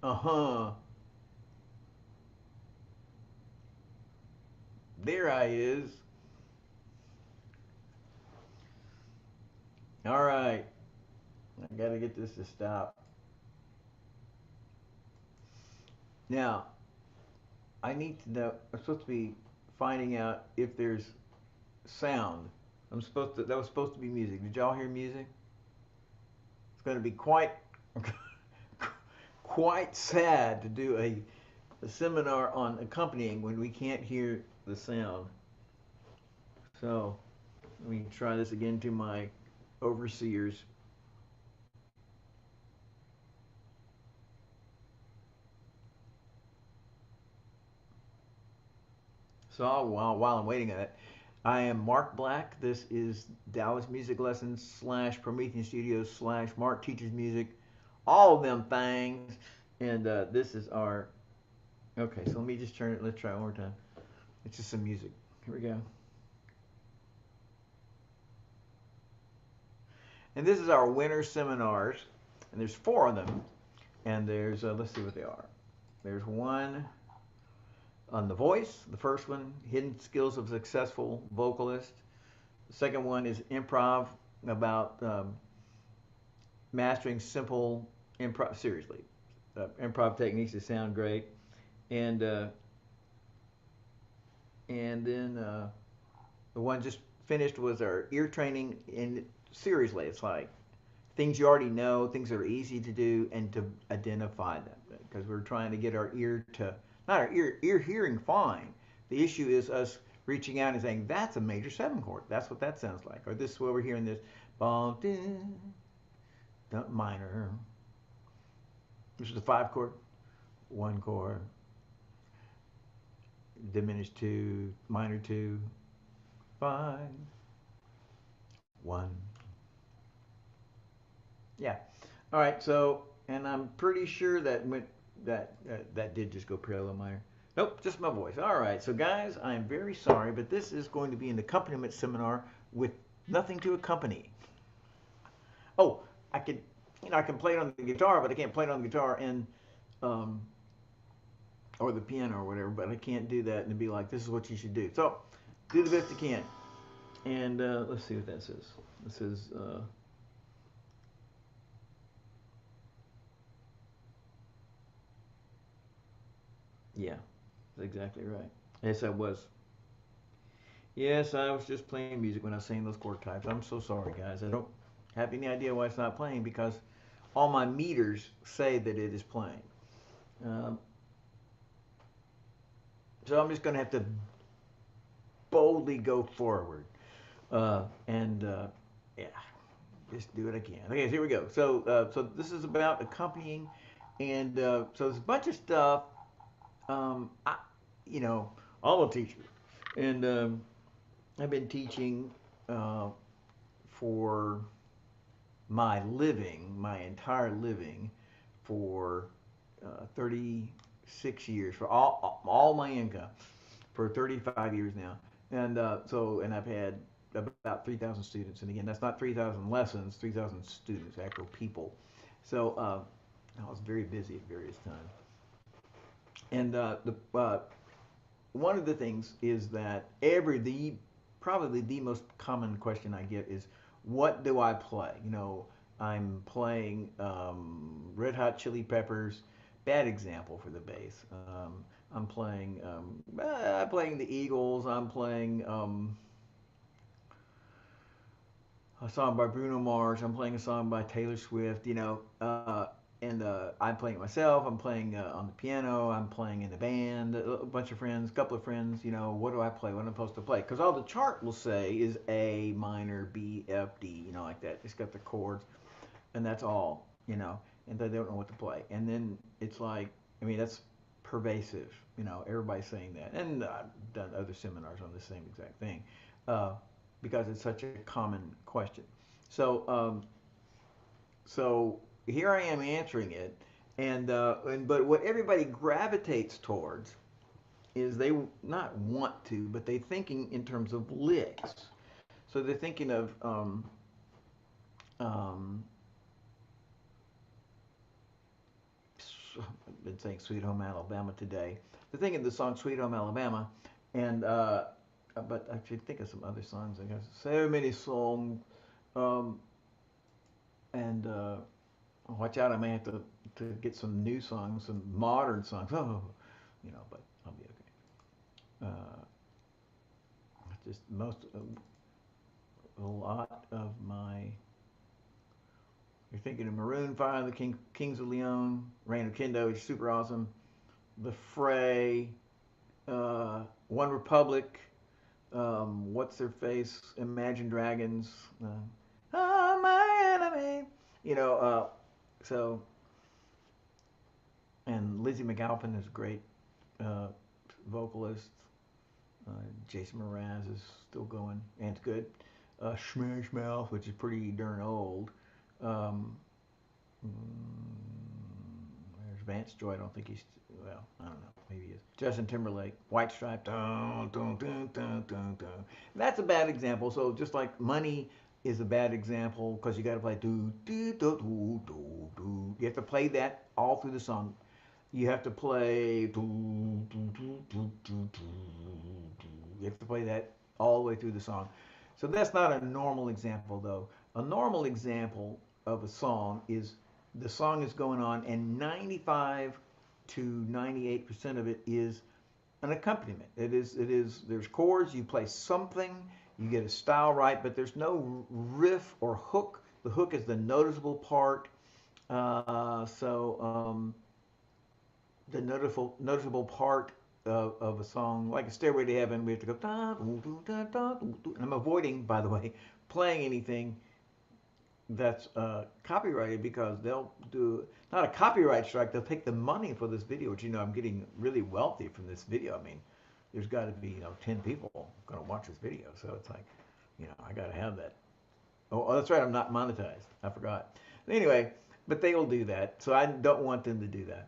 Uh-huh. There I is. All right. I got to get this to stop. Now, I need to know. I'm supposed to be finding out if there's sound. I'm supposed to. That was supposed to be music. Did y'all hear music? It's going to be quite sad to do a seminar on accompanying when we can't hear the sound. So let me try this again to my overseers. So while I'm waiting on it, I am Mark Black. This is Dallas Music Lessons slash Promethean Studios slash Mark Teaches Music, all of them things. And this is our. Okay, so let me just turn it. Let's try it one more time. It's just some music. Here we go. And this is our winter seminars, and there's four of them. And there's let's see what they are. There's one on the voice. The first one, hidden skills of successful vocalist. The second one is improv, about mastering simple improv. Seriously, improv techniques that sound great. And then the one just finished was our ear training. And seriously, it's like things you already know, things that are easy to do, and to identify them, because we're trying to get our ear to, not our ear hearing fine. The issue is us reaching out and saying that's a major seven chord. That's what that sounds like. Or this, what we're hearing, this minor. This is a five chord, one chord, diminished two, minor two, five, one. Yeah. All right. So, and I'm pretty sure that went that did just go parallel minor. Nope, just my voice. All right. So, guys, I'm very sorry, but this is going to be an accompaniment seminar with nothing to accompany. Oh, I could, I can play it on the guitar, but I can't play it on the guitar and um, or the piano or whatever. But I can't do that and be like, this is what you should do. So, do the best you can. And let's see what that says. It says. Yeah, that's exactly right. Yes, I was. Yes, I was just playing music when I was saying those chord types. I'm so sorry, guys. I don't have any idea why it's not playing, because all my meters say that it is playing. Um, so I'm just going to have to boldly go forward. And yeah, just do what I can. Okay, so here we go. So this is about accompanying, and so there's a bunch of stuff. I, you know, I'm a teacher, and I've been teaching uh, for my living, my entire living, for 36 years, for all my income, for 35 years now. And and I've had about 3,000 students. And again, that's not 3,000 lessons, 3,000 students, actual people. So I was very busy at various times. And the one of the things is that probably the most common question I get is, what do I play? I'm playing Red Hot Chili Peppers. Bad example for the bass. I'm playing the Eagles. I'm playing a song by Bruno Mars. I'm playing a song by Taylor Swift. And I'm playing it myself. I'm playing on the piano. I'm playing in a band. A bunch of friends, a couple of friends. What do I play? What am I supposed to play? Because all the chart will say is A minor, B, F, D. Like that. It's got the chords, and that's all. And they don't know what to play. And then it's like, I mean, that's pervasive. Everybody's saying that, and I've done other seminars on the same exact thing, uh, because it's such a common question. So, so here I am answering it, and but what everybody gravitates towards is they not want to, but they thinking in terms of licks. So they're thinking of um, been saying Sweet Home Alabama today. The thing of the song Sweet Home Alabama, and but I should think of some other songs. I guess so many songs, um, and watch out, I may have to get some new songs, some modern songs. Oh, but I'll be okay. Just a lot of my. You're thinking of Maroon 5, the Kings of Leon, Reign of Kendo, which is super awesome. The Fray, One Republic, what's their face? Imagine Dragons. Oh, my enemy. So, and Lizzie McAlpin is a great uh, vocalist. Jason Mraz is still going, and it's good. Smash Mouth, which is pretty darn old. Um, there's Vance Joy. I don't think he's, well, I don't know. Maybe he is. Justin Timberlake, White Stripe. Dun, dun, dun, dun, dun, dun. That's a bad example. So just like Money is a bad example because you got to play do, do, do, do, do, do. You have to play that all through the song. You have to play do, do, do, do, do, do, do. You have to play that all the way through the song. So that's not a normal example though. A normal example of a song is the song is going on and 95 to 98% of it is an accompaniment. There's chords, you play something, you get a style right, but there's no riff or hook. The hook is the noticeable part. The noticeable part of a song, like a Stairway to Heaven, we have to go, da, doo, doo, da, da, doo, doo. And I'm avoiding, by the way, playing anything that's copyrighted because they'll do, not a copyright strike, they'll take the money for this video, which, I'm getting really wealthy from this video. I mean, there's got to be, 10 people going to watch this video. So it's like, I got to have that. Oh, that's right, I'm not monetized. I forgot. Anyway, but they will do that. So I don't want them to do that.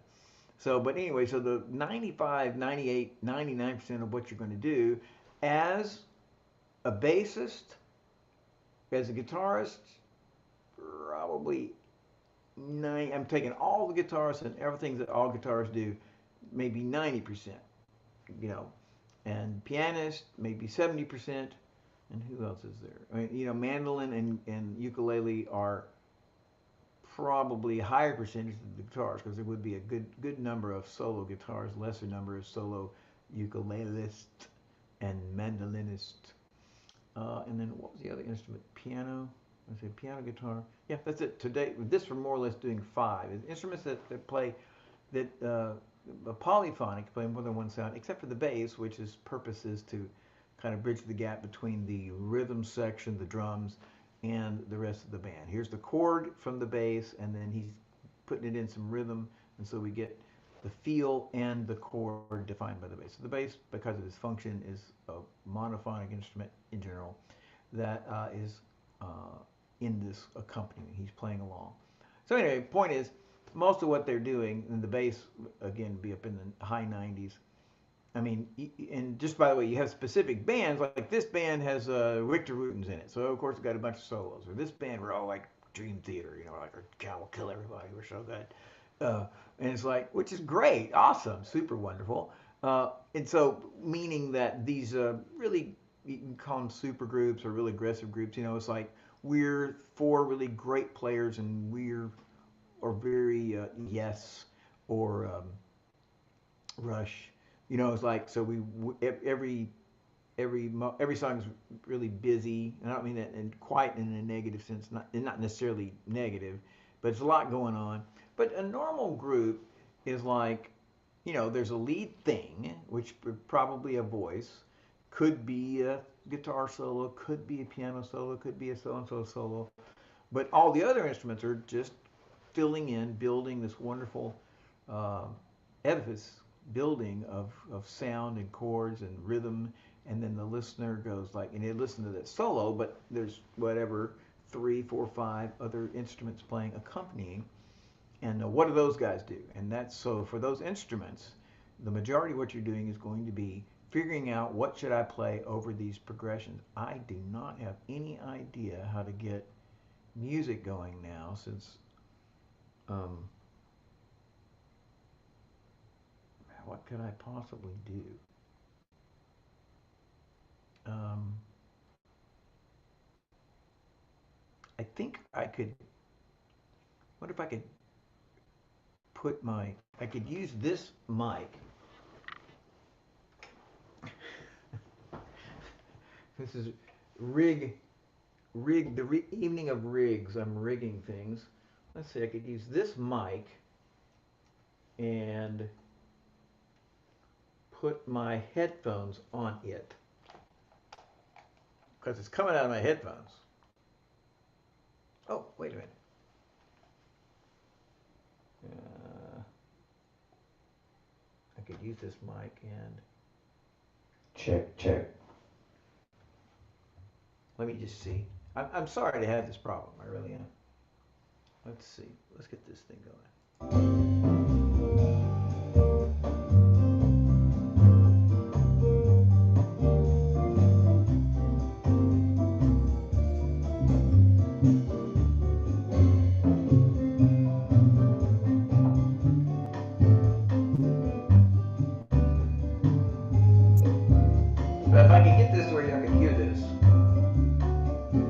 So, but anyway, so the 95, 98, 99% of what you're going to do as a bassist, as a guitarist, probably I'm taking all the guitarists and everything that all guitarists do, maybe 90%, and pianist, maybe 70%, and who else is there? I mean, mandolin and ukulele are probably a higher percentage of the guitars because there would be a good number of solo guitars, lesser number of solo ukulelists and mandolinists. And then what was the other instrument? Piano. I said piano, guitar. Yeah, that's it. Today, this we're more or less doing 5. Instruments that play, polyphonic, play more than one sound, except for the bass, which his purpose is to kind of bridge the gap between the rhythm section, the drums, and the rest of the band. Here's the chord from the bass, and then he's putting it in some rhythm, and so we get the feel and the chord defined by the bass. So the bass, because of its function, is a monophonic instrument in general that is in this accompaniment. He's playing along. So anyway, point is, most of what they're doing, and the bass, again, be up in the high 90s. I mean, and just by the way, you have specific bands, like this band has Richter Rutens in it. So, of course, it's got a bunch of solos. Or this band, we're all like Dream Theater, like our Cow Will Kill Everybody. We're so good. And it's like, which is great, awesome, super wonderful. And so, meaning that these really, you can call them super groups or really aggressive groups, it's like we're 4 really great players and or very Yes or Rush. It's like, so every song is really busy, and I don't mean that quite in a negative sense, not necessarily negative, but it's a lot going on. But a normal group is like, there's a lead thing, which probably a voice, could be a guitar solo, could be a piano solo, could be a so-and-so solo, but all the other instruments are just filling in, building this wonderful edifice, building of sound and chords and rhythm, and then the listener goes like, and they listen to that solo, but there's whatever 3, 4, 5 other instruments playing, accompanying, and what do those guys do? And that's, so for those instruments, the majority of what you're doing is going to be figuring out what should I play over these progressions. I do not have any idea how to get music going now, since what could I possibly do? Um, I think I could, what if I could put I could use this mic. This is the evening of rigs. I'm rigging things. Let's see, I could use this mic and put my headphones on it. Because it's coming out of my headphones. Oh, wait a minute. I could use this mic and check. Let me just see. I'm sorry to have this problem. I really am. Let's see. Let's get this thing going. But if I can get this where y'all can hear this,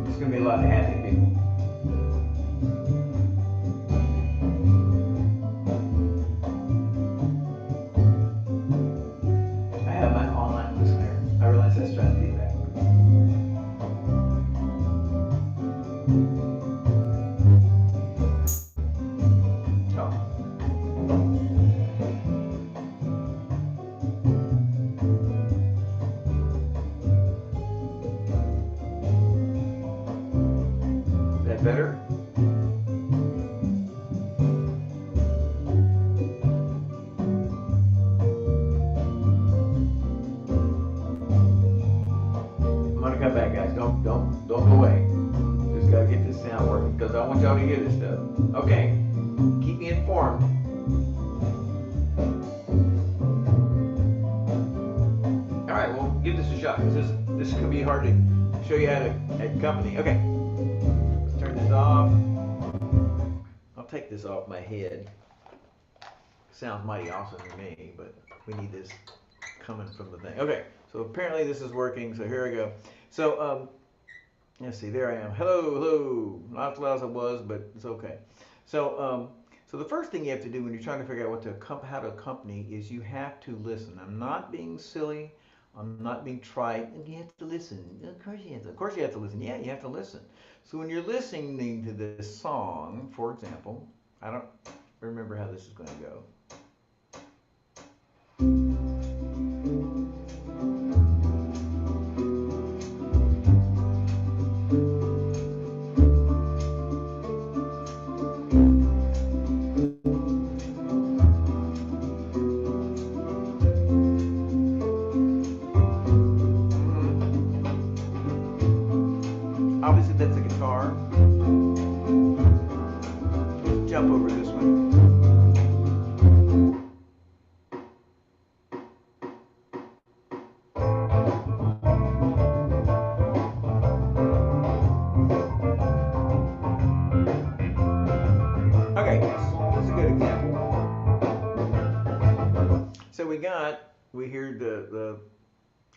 it's going to be a lot of happy people. I have my online listener. I realize that's trying to be backwards. Better? I'm gonna come back, guys. Don't go away. Just gotta get this sound working because I want y'all to hear this stuff. Okay, keep me informed. All right, well, give this a shot because this could be hard to show you how to accompany. Okay. Turn this off. I'll take this off my head. Sounds mighty awesome to me, but we need this coming from the thing. Okay, so apparently this is working, so here I go. So, let's see, there I am. Hello. Not as loud as I was, but it's okay. So, so the first thing you have to do when you're trying to figure out how to accompany is you have to listen. I'm not being silly. I'm not being trite. You have to listen. Of course you have to. Of course you have to listen. Yeah, you have to listen. So when you're listening to this song, for example, I don't remember how this is going to go. Obviously that's a guitar. Let's jump over this one. Okay, that's a good example. So we hear the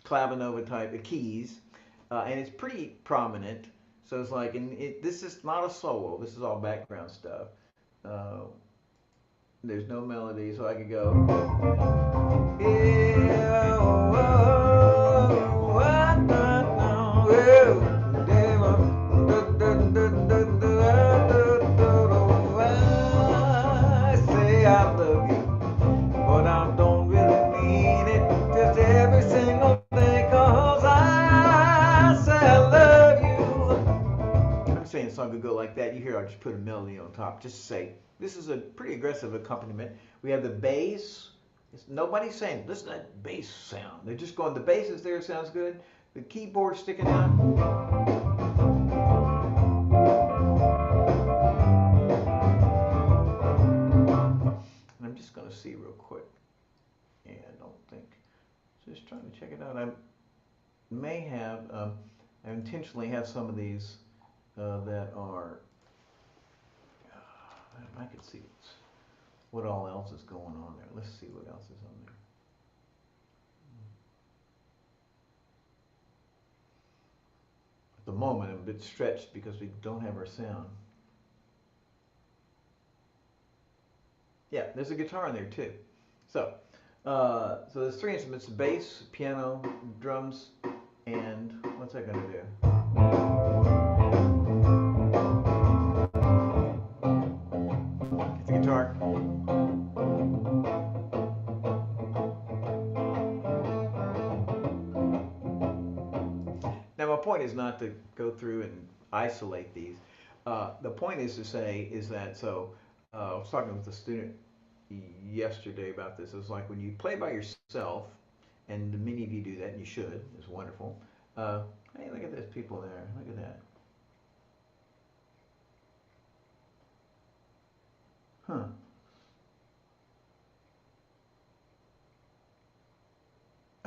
clavinova type of keys, and it's pretty prominent. So it's like, this is not a solo. This is all background stuff. There's no melody, so I could go. I say I love you, but I don't really mean it. Just every single day, 'cause I say I love you. I'm saying a song could go like that. You hear I just put a melody on top. Just to say, this is a pretty aggressive accompaniment. We have the bass. Nobody's saying, listen to that bass sound. They're just going, the bass is there, sounds good. The keyboard sticking out. And I'm just going to see real quick. Yeah, I don't think. Just trying to check it out. I may have, I intentionally have some of these that are, I can see what all else is going on there. Let's see what else is on there. the moment. I'm a bit stretched because we don't have our sound. Yeah, there's a guitar in there too. So, so there's three instruments: bass, piano, drums, and what's that going to do? It's the guitar. Now, my point is not to go through and isolate these. The point is to say is that I was talking with a student yesterday about this. It's like when you play by yourself, and many of you do that, and you should. It's wonderful. Hey, look at those people there. Look at that. Huh.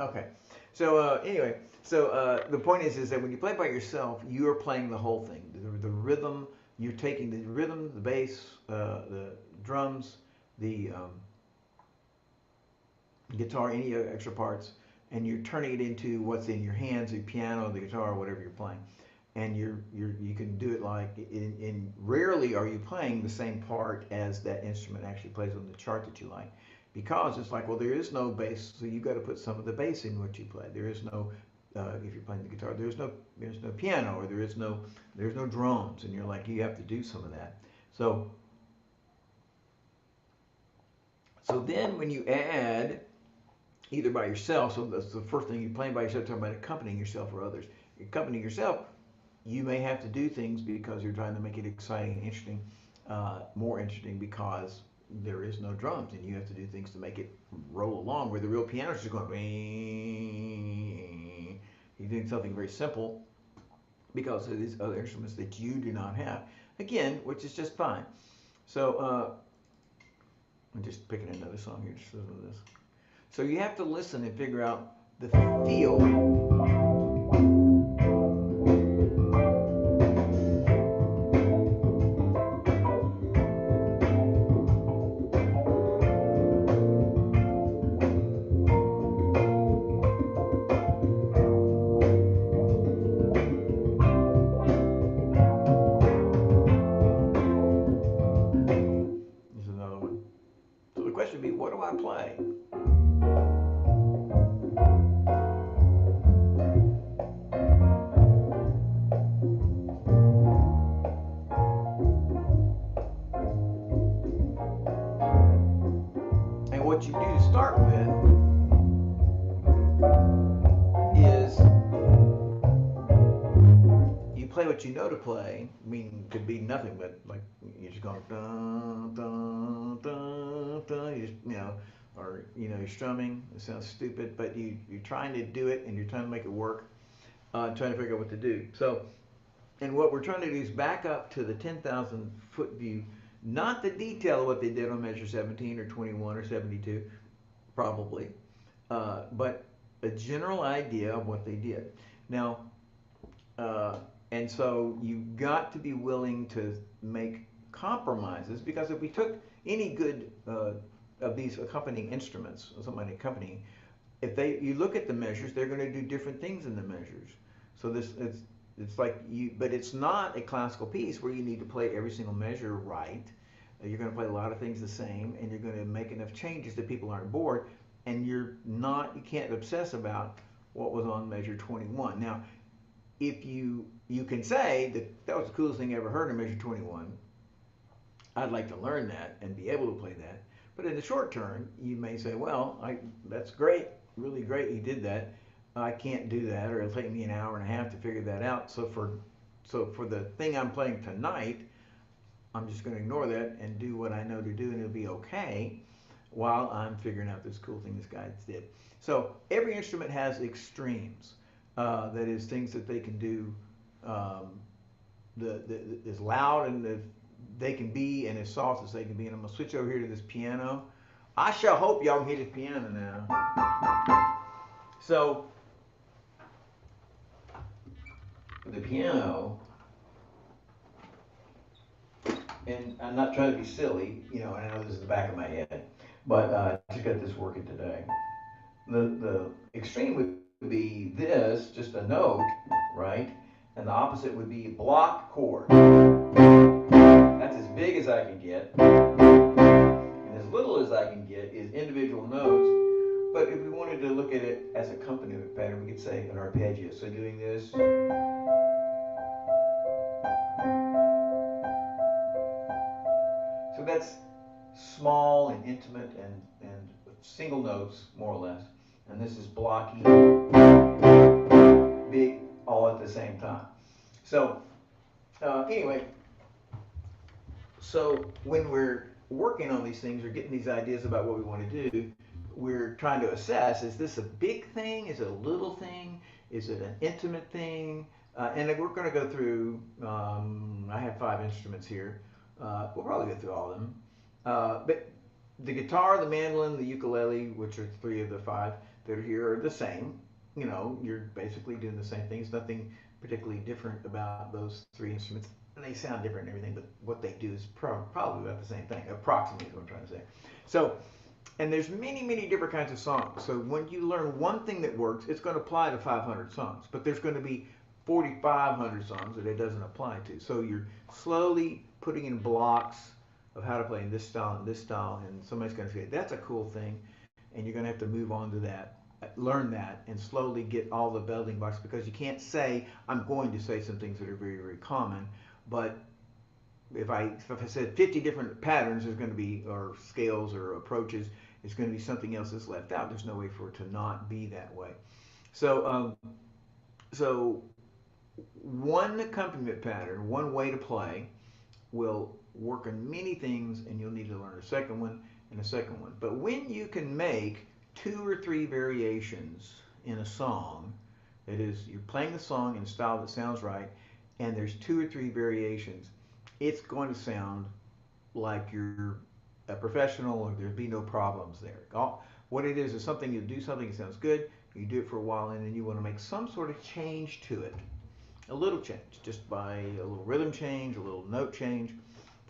Okay. So anyway, the point is that when you play by yourself, you are playing the whole thing. The rhythm, you're taking the rhythm, the bass, the drums, the guitar, any extra parts, and you're turning it into what's in your hands, the piano, the guitar, whatever you're playing. And you can do it like rarely are you playing the same part as that instrument actually plays on the chart that you like, because it's like, well, there is no bass, so you got to put some of the bass in what you play. There is no if you're playing the guitar, there's no piano, or there's no drums, and you're like, you have to do some of that. So then when you add either by yourself, so that's the first thing, you're playing by yourself, talking about accompanying yourself or others. Accompanying yourself, you may have to do things because you're trying to make it exciting and interesting, more interesting, because there is no drums, and you have to do things to make it roll along, where the real piano is just going. You're doing something very simple because of these other instruments that you do not have. Again, which is just fine. So I'm just picking another song here just listen to this. So you have to listen and figure out the feel. Here's another one. So the question would be, what do I play? And what you do to start with is you play what you know to play. I mean, it could be nothing, but like you're just going dun dun dun dun. Or you're strumming. It sounds stupid, but you're trying to do it, and you're trying to make it work. Trying to figure out what to do. So, and what we're trying to do is back up to the 10,000 foot view, not the detail of what they did on measure 17 or 21 or 72, probably, but a general idea of what they did. Now, and so you've got to be willing to make compromises, because if we took any good of these accompanying instruments, somebody accompanying, you look at the measures, they're going to do different things in the measures. So it's like but it's not a classical piece where you need to play every single measure right. You're going to play a lot of things the same, and you're going to make enough changes that people aren't bored, and you can't obsess about what was on measure 21. Now, if you can say that was the coolest thing I ever heard in measure 21, I'd like to learn that and be able to play that. But in the short term, you may say, well, that's great, really great, you did that. I can't do that, or it'll take me an hour and a half to figure that out. So for the thing I'm playing tonight, I'm just going to ignore that and do what I know to do, and it'll be okay while I'm figuring out this cool thing this guy did. So every instrument has extremes. That is, things that they can do as loud and they can be, and as soft as they can be. And I'm going to switch over here to this piano. I shall hope y'all can hear this piano now. So the piano, and I'm not trying to be silly, and I know this is the back of my head, but I just got this working today. The extreme would be this, just a note, right? And the opposite would be block chord. That's as big as I can get. And as little as I can get is individual notes. But if we wanted to look at it as accompaniment pattern, we could say an arpeggio. So doing this. So that's small and intimate and single notes, more or less. And this is blocky, big, all at the same time. So anyway, so when we're working on these things or getting these ideas about what we want to do, we're trying to assess, is this a big thing? Is it a little thing? Is it an intimate thing? And we're going to go through, I have 5 instruments here. We'll probably go through all of them. But the guitar, the mandolin, the ukulele, which are 3 of the 5 that are here, are the same. You know, you're basically doing the same things. Nothing particularly different about those 3 instruments. They sound different and everything, but what they do is probably about the same thing, approximately is what I'm trying to say. So, and there's many, many different kinds of songs. So when you learn one thing that works, it's going to apply to 500 songs. But there's going to be 4,500 songs that it doesn't apply to. So you're slowly putting in blocks of how to play in this style and this style, and somebody's going to say, that's a cool thing, and you're going to have to move on to that, learn that, and slowly get all the building blocks, because you can't say, I'm going to say some things that are very, very common, but if I said 50 different patterns, there's going to be, or scales or approaches, it's going to be something else that's left out. There's no way for it to not be that way. So, so one accompaniment pattern, one way to play, will work on many things, and you'll need to learn a second one and a second one. But when you can make 2 or 3 variations in a song, that is, you're playing the song in a style that sounds right, and there's 2 or 3 variations, it's going to sound like you're a professional, or there'll be no problems there. What it is something, you do something that sounds good, you do it for a while, and then you want to make some sort of change to it. A little change, just by a little rhythm change, a little note change,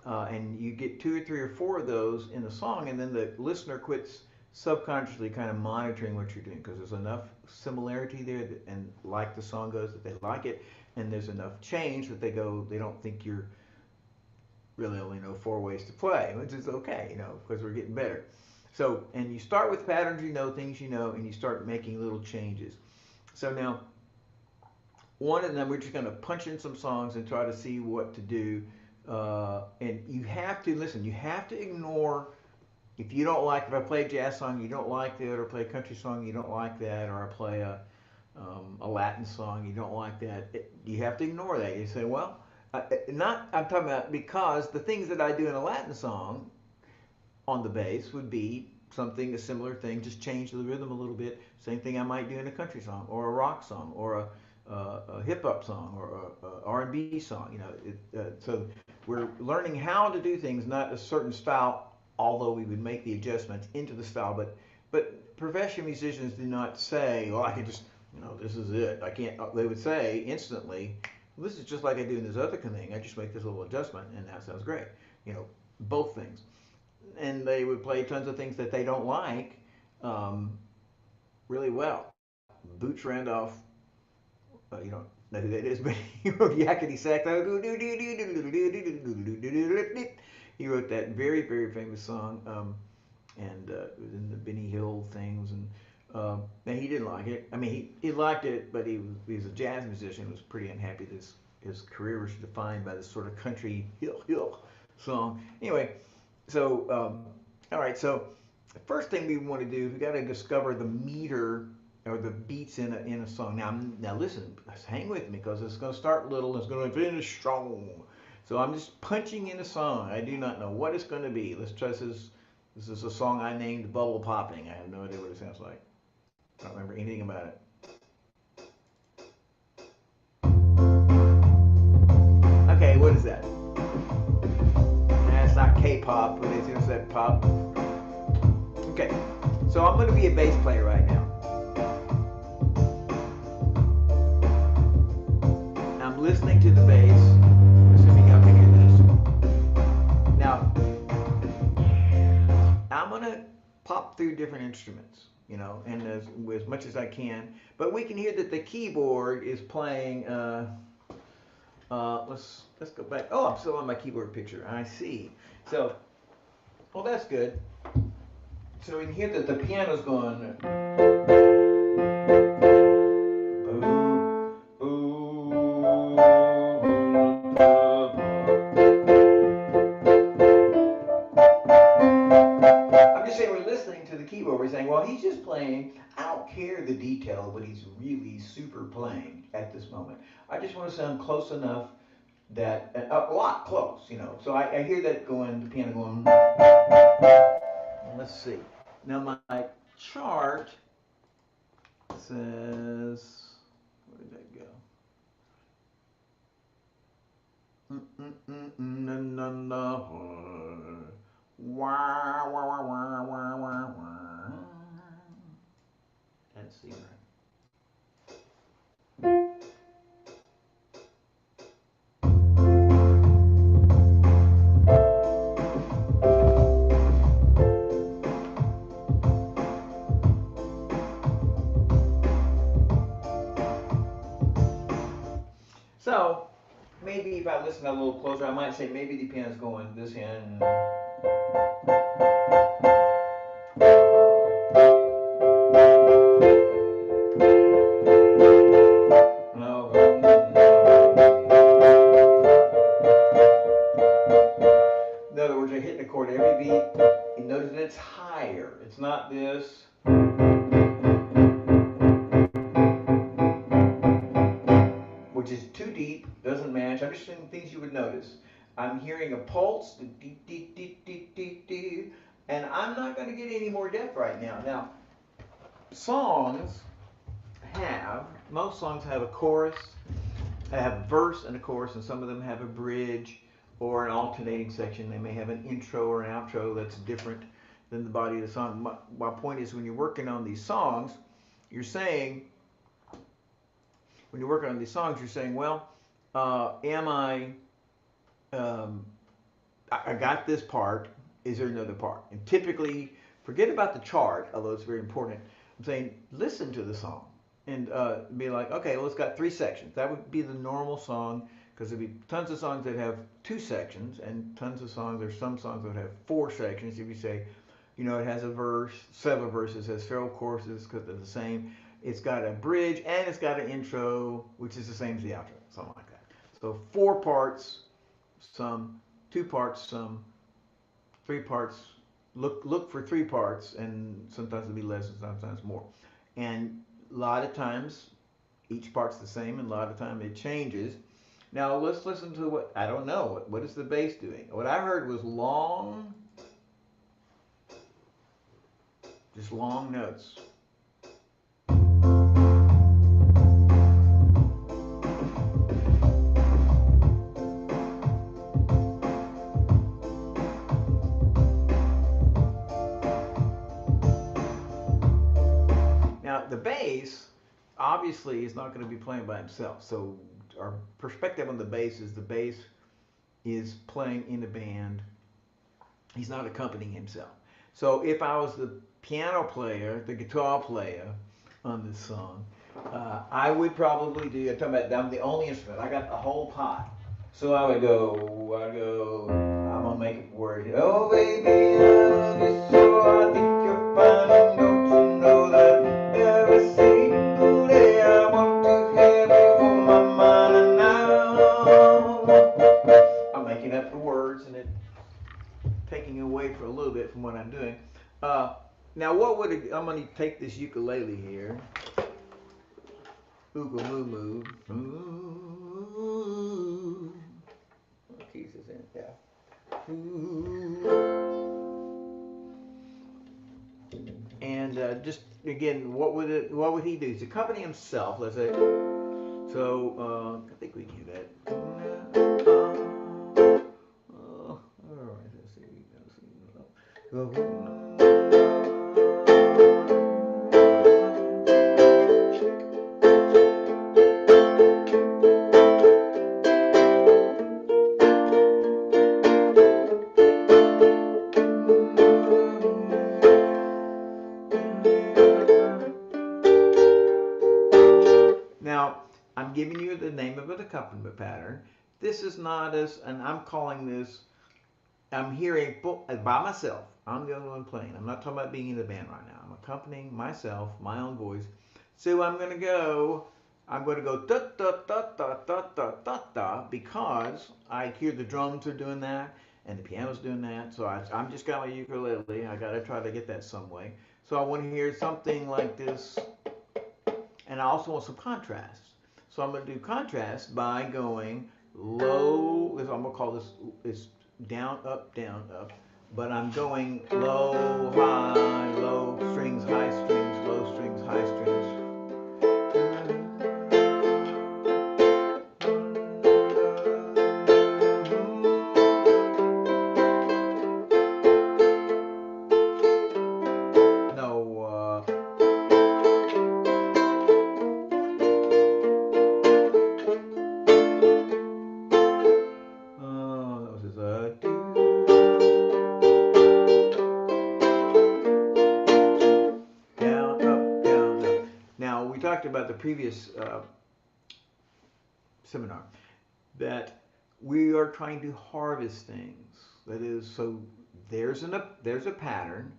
and you get 2 or 3 or 4 of those in the song, and then the listener quits subconsciously kind of monitoring what you're doing, because there's enough similarity there that, and like the song goes, that they like it, and there's enough change that they don't think you're really only know 4 ways to play, which is okay, you know, because we're getting better. So, and you start with patterns you know, things you know, and you start making little changes. So now, one of them, we're just going to punch in some songs and try to see what to do. And you have to, listen, you have to ignore, if you don't like, if I play a jazz song, you don't like that, or play a country song, you don't like that, or I play a Latin song, you don't like that, you have to ignore that. You say, well, I'm talking about, because the things that I do in a Latin song on the bass would be something, a similar thing, just change the rhythm a little bit. Same thing I might do in a country song, or a rock song, or a hip hop song, or a R&B song. You know, so we're learning how to do things, not a certain style, although we would make the adjustments into the style. But professional musicians do not say, well, I can just, you know, this is it. I can't. They would say instantly, well, this is just like I do in this other thing. I just make this little adjustment, and that sounds great. You know, both things. And they would play tons of things that they don't like really well. Boots Randolph, you don't know who that is, but he wrote Yakety Sax. He wrote that very, very famous song, and it was in the Benny Hill things, and he didn't like it. I mean, he liked it, but he was a jazz musician. Was pretty unhappy that his career was defined by this sort of country hill song. Anyway. So, all right, so the first thing we want to do, we got to discover the meter or the beats in a song. Now listen, hang with me, because it's going to start little and it's going to finish strong. So I'm just punching in a song. I do not know what it's going to be. Let's try this. This is a song I named Bubble Popping. I have no idea what it sounds like. I don't remember anything about it. Okay, what is that? It's not K-pop, but it's just that pop. Okay, so I'm going to be a bass player right now. I'm listening to the bass, assuming y'all can hear this. Now, I'm going to pop through different instruments, you know, and as much as I can. But we can hear that the keyboard is playing Let's go back. Oh, I'm still on my keyboard picture. I see. So, well, that's good. So we can hear that the piano's going. I'm just saying we're listening to the keyboard. We're saying, well, he's just playing. I don't care the detail of what he's really super playing at this moment. I just want to sound close enough that a lot close, you know. So I hear that going, the piano going. Let's see. Now my chart says, where did that go? Let's see. So maybe if I listen a little closer, I might say maybe the piano's going this hand. In other words, I hit the chord every beat. You notice that it's higher. It's not this. Which is too deep, doesn't match. I'm just saying things you would notice. I'm hearing a pulse, and I'm not going to get any more depth right now. Now, most songs have a chorus, have a verse and a chorus, and some of them have a bridge or an alternating section. They may have an intro or an outro that's different than the body of the song. My point is, when you're working on these songs, you're saying, well, I got this part, is there another part? And typically, forget about the chart, although it's very important. I'm saying, listen to the song and be like, okay, well, it's got 3 sections. That would be the normal song, because there'd be tons of songs that have 2 sections, and there's some songs that have 4 sections. If you say, you know, it has a verse, several verses, has several choruses because they're the same. It's got a bridge and it's got an intro, which is the same as the outro, something like that. So 4 parts, some 2 parts, some 3 parts. Look for 3 parts, and sometimes it'll be less and sometimes more. And a lot of times each part's the same, and a lot of time it changes. Now let's listen to what, I don't know, what is the bass doing? What I heard was long, just long notes. Now the bass obviously is not going to be playing by himself. So our perspective on the bass is playing in a band. He's not accompanying himself. So if I was the piano player, the guitar player on this song, I would probably do, I'm talking about, I'm the only instrument. I got the whole pot. So I would go, I'm going to make it word. Oh baby, I love you so, I think you're fine, and don't you know that every single day I want to have you on my mind now. I'm making up the words and it taking away for a little bit from what I'm doing. Now I'm going to take this ukulele here. Moo. What keys is in? Yeah. And just again, what would he do? He's accompanying himself. Let's say. So I think we can do that. All right. Let's see. Now, I'm giving you the name of an accompaniment pattern. this is not as, and I'm calling this, I'm hearing by myself. I'm the only one playing. I'm not talking about being in the band right now. I'm accompanying myself, my own voice. So I'm going to go da da da da da da da da because I hear the drums are doing that and the piano's doing that. So I'm just got my ukulele. I got to try to get that some way. So I want to hear something like this, and I also want some contrast. So I'm going to do contrast by going low. I'm going to call this is down, up. But I'm going low, high, low strings, high strings, low strings, high strings. About the previous seminar that we are trying to harvest things. That is, so there's a pattern.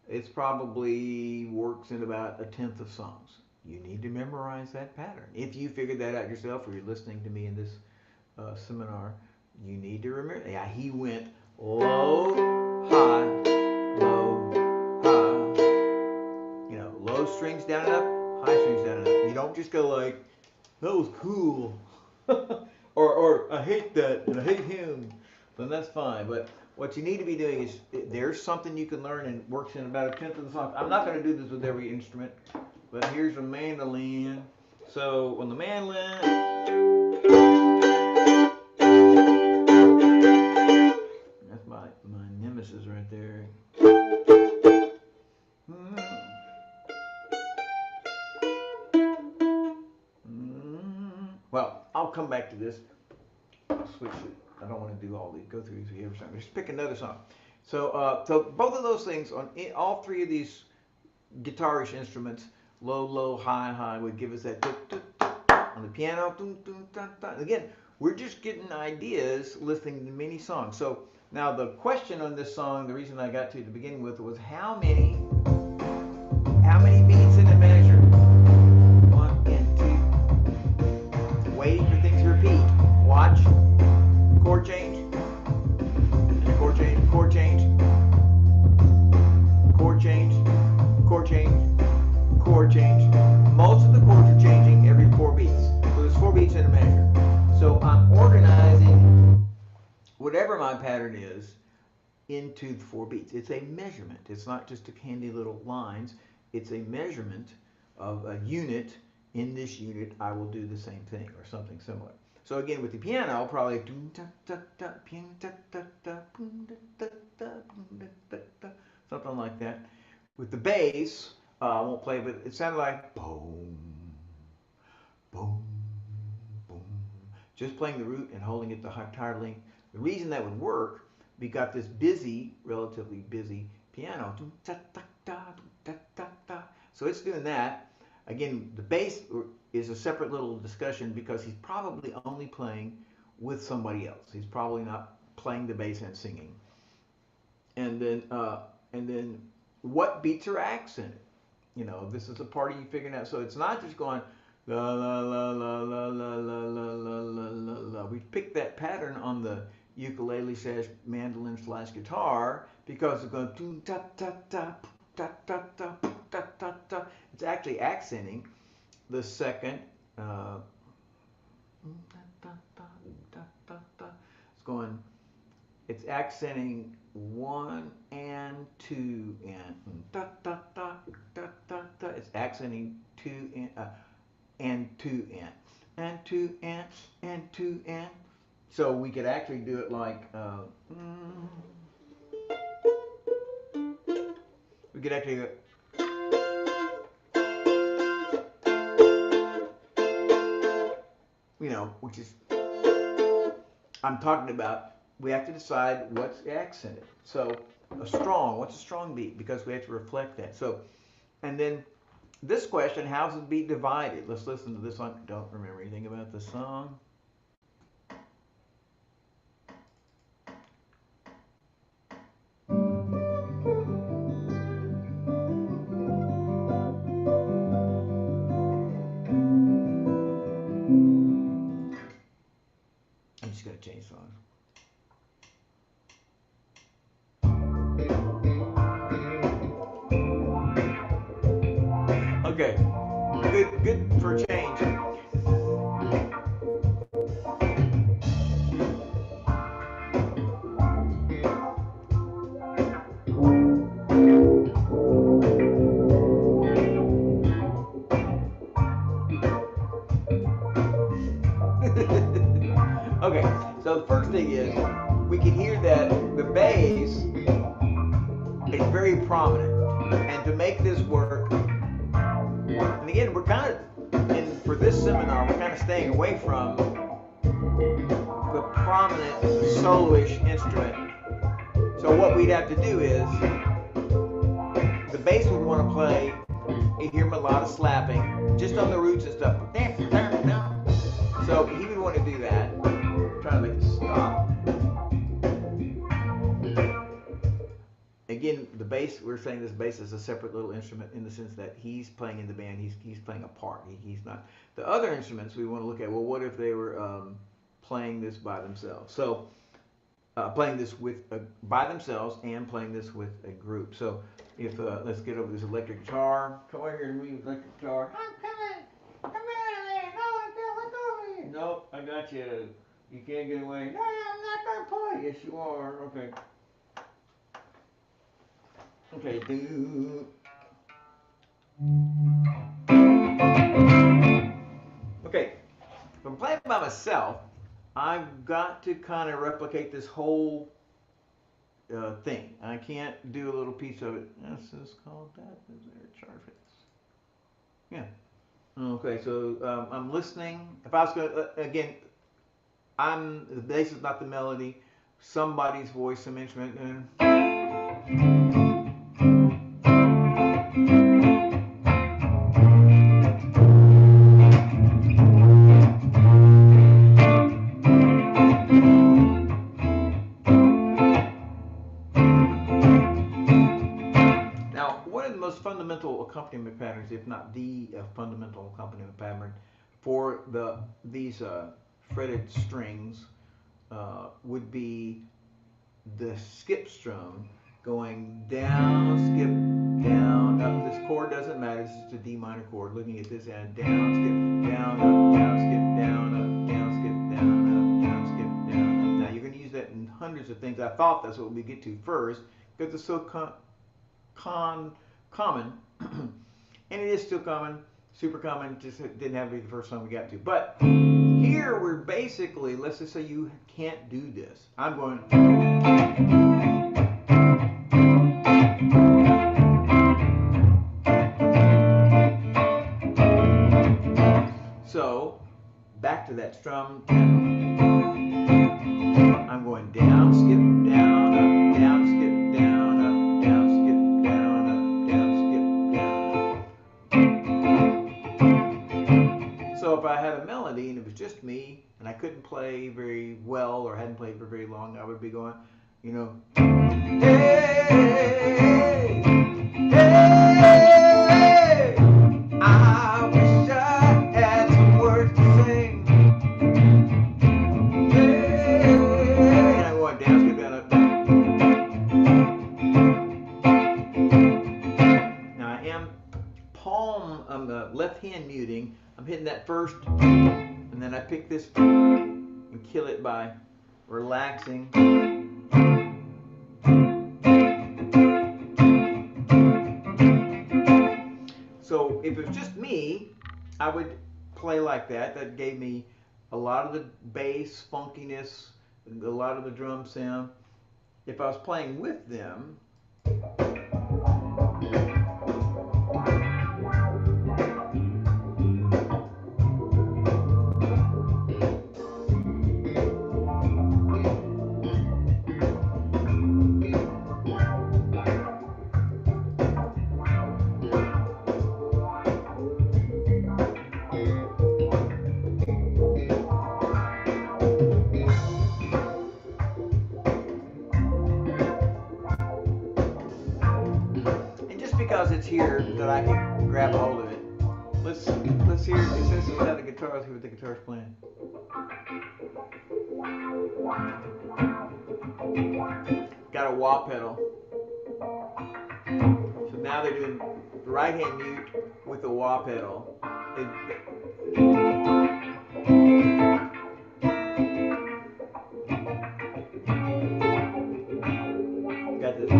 It's probably works in about 1/10 of songs. You need to memorize that pattern. If you figured that out yourself, or you're listening to me in this seminar, you need to remember. Yeah, he went low, high, low, high. You know, low strings down and up. High strings down and up. You don't just go like, that was cool, or I hate that and I hate him. Then that's fine. But what you need to be doing is there's something you can learn and works in about 1/10 of the song. I'm not going to do this with every instrument, but here's a mandolin. So when the mandolin, that's my nemesis right there. Well, I'll come back to this. I'll switch it. I don't want to do all these, go through these every song. Just pick another song. So, so both of those things on all three of these guitarish instruments, low, low, high, high, would give us that on the piano. Again, we're just getting ideas listening to many songs. So now the question on this song, the reason I got to begin with was how many beats in a measure? Waiting for things to repeat. Watch. Chord change. And chord change. Chord change. Chord change. Chord change. Chord change. Most of the chords are changing every 4 beats. So there's 4 beats in a measure. So I'm organizing whatever my pattern is into the 4 beats. It's a measurement. It's not just a handy little lines. It's a measurement of a unit. In this unit, I will do the same thing or something similar. So again, with the piano, I'll probably something like that. With the bass, I won't play, but it sounded like boom, boom, boom. Just playing the root and holding it the entire length. The reason that would work, we got this busy, relatively busy piano. So it's doing that. Again, the bass is a separate little discussion because he's probably only playing with somebody else. He's probably not playing the bass and singing. And then what beats are accented? You know, this is a part of you figuring out. So it's not just going la la la la la la la la la la la la. We picked that pattern on the ukulele / mandolin / guitar because it's going ta ta ta ta ta ta ta ta ta. It's actually accenting the second. It's going. It's accenting 1 and 2 and da da da da da da. It's accenting 2 and 2 and 2 and 2 and. So we could actually do it like. We could actually. You know, which is. I'm talking about. We have to decide what's accented. So what's a strong beat? Because we have to reflect that. So, and then this question, how's the beat divided? Let's listen to this one. Don't remember anything about the song. songs. Okay, good for a change. Okay, so the first thing is we can hear that the bass is very prominent, and to make this work, and again, we're kind of, and for this seminar, we're kind of staying away from the prominent soloish instrument. So what we'd have to do is, the bass would want to play, you hear a lot of slapping, just on the roots and stuff. So he would want to do that. I'm trying to make it stop. Again, the bass, we're saying this bass is a separate little instrument in the sense that he's playing in the band, he's playing a part, he's not. The other instruments we want to look at, well, what if they were playing this by themselves? So, playing this with by themselves and playing this with a group. So, if, let's get over this electric guitar. Come over here and read electric guitar. I'm coming! Come here! No, I can't let go of me! Nope, I got you. You can't get away. No, I'm not going to play. Yes, you are. Okay. Okay, do. Okay, if I'm playing by myself, I've got to kind of replicate this whole thing. I can't do a little piece of it. This is called that. Is there a chart for this? Yeah. Okay, so I'm listening. If I was going to, again, the bass is not the melody. Somebody's voice, some instrument. Fundamental accompaniment patterns, if not the fundamental accompaniment pattern for these fretted strings, would be the skip strum going down, skip, down, up. This chord doesn't matter. This is a D minor chord. Looking at this and down, skip, down, up, down, skip, down, up, down, skip, down, up, down, skip, down, up. Now you're going to use that in hundreds of things. I thought that's what we get to first because it's so common, and it is still common, super common, just didn't have to be the first song we got to. But here we're basically, let's just say you can't do this. I'm going. So, back to that strum. I'm going down, skip, down, up, down, skip, down, up, down, skip, down, up, down, skip, down. So if I had a melody and it was just me and I couldn't play very well or hadn't played for very long, I would be going, you know, hey, hey, hey, I wish I had some words to sing. Left hand muting, I'm hitting that first, and then I pick this and kill it by relaxing. So if it was just me, I would play like that. That gave me a lot of the bass funkiness, a lot of the drum sound. If I was playing with them, because it's here that I can grab hold of it. Let's hear. This is how the guitar. Let's see what the guitar's playing. Got a wah pedal. So now they're doing the right hand mute with the wah pedal. Got this.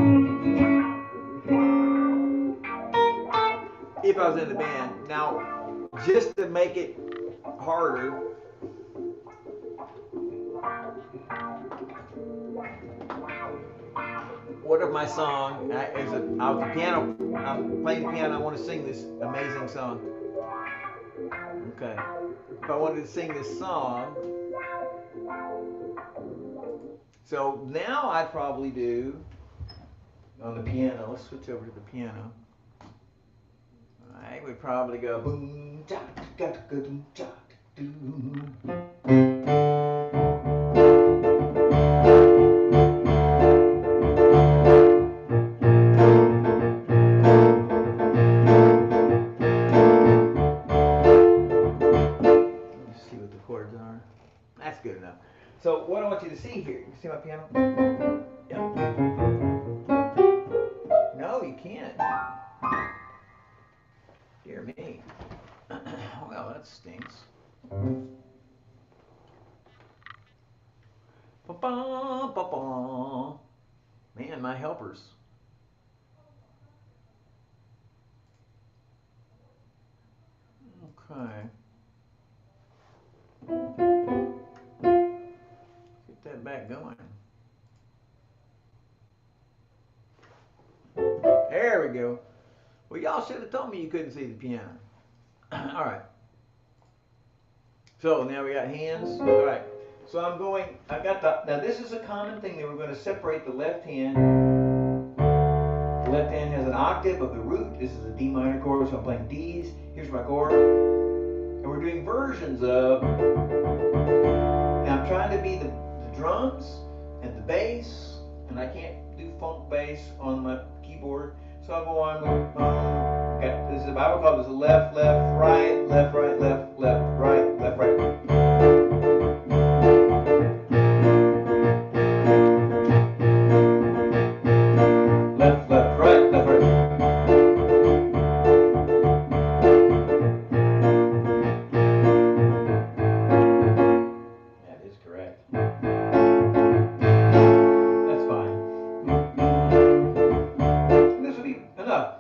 If I was in the band. Now, just to make it harder, what if my song is I was the piano, I'm playing the piano, I want to sing this amazing song. Okay. If I wanted to sing this song, so now I'd probably do on the piano, let's switch over to the piano. I would probably go boom, cha, cha, boom, cha, doom. Let's see what the chords are. That's good enough. So what I want you to see here, you see my piano? Yeah. No, you can't. Dear me. Well, that stinks. Ba-ba, ba-ba. Man, my helpers. Okay. Get that back going. There we go. Well, y'all should have told me you couldn't see the piano. All right. So now we got hands. All right. So I'm going, I got the, now this is a common thing that we're going to separate the left hand. The left hand has an octave of the root. This is a D minor chord, so I'm playing D's. Here's my chord. And we're doing versions of, now I'm trying to be the drums and the bass, and I can't do funk bass on my keyboard. So I'll go on with, okay, this is, I would call this a left, left, right, left, right, left, left, right, left, right. Left, left, right, left, right. That is correct. That's fine. This will be enough.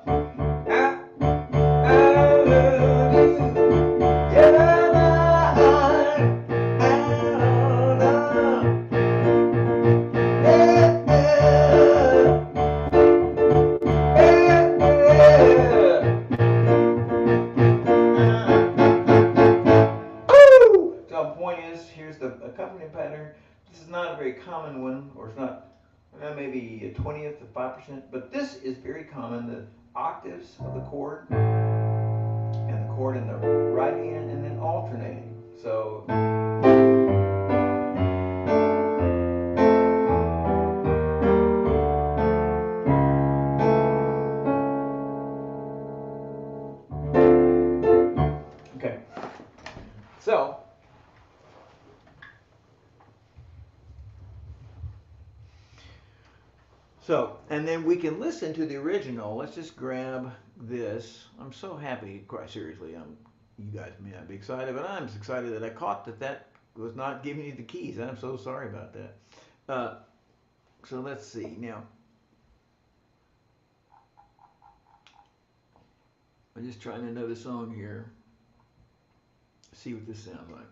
Accompanying pattern. This is not a very common one, or it's not, maybe a 20th to 5%, but this is very common. The octaves of the chord and the chord in the right hand, and then alternating. So okay. So, and then we can listen to the original. Let's just grab this. I'm so happy, quite seriously. You guys may not be excited, but I'm excited that I caught that was not giving you the keys. I'm so sorry about that. So let's see. Now, I'm just trying another song here. See what this sounds like.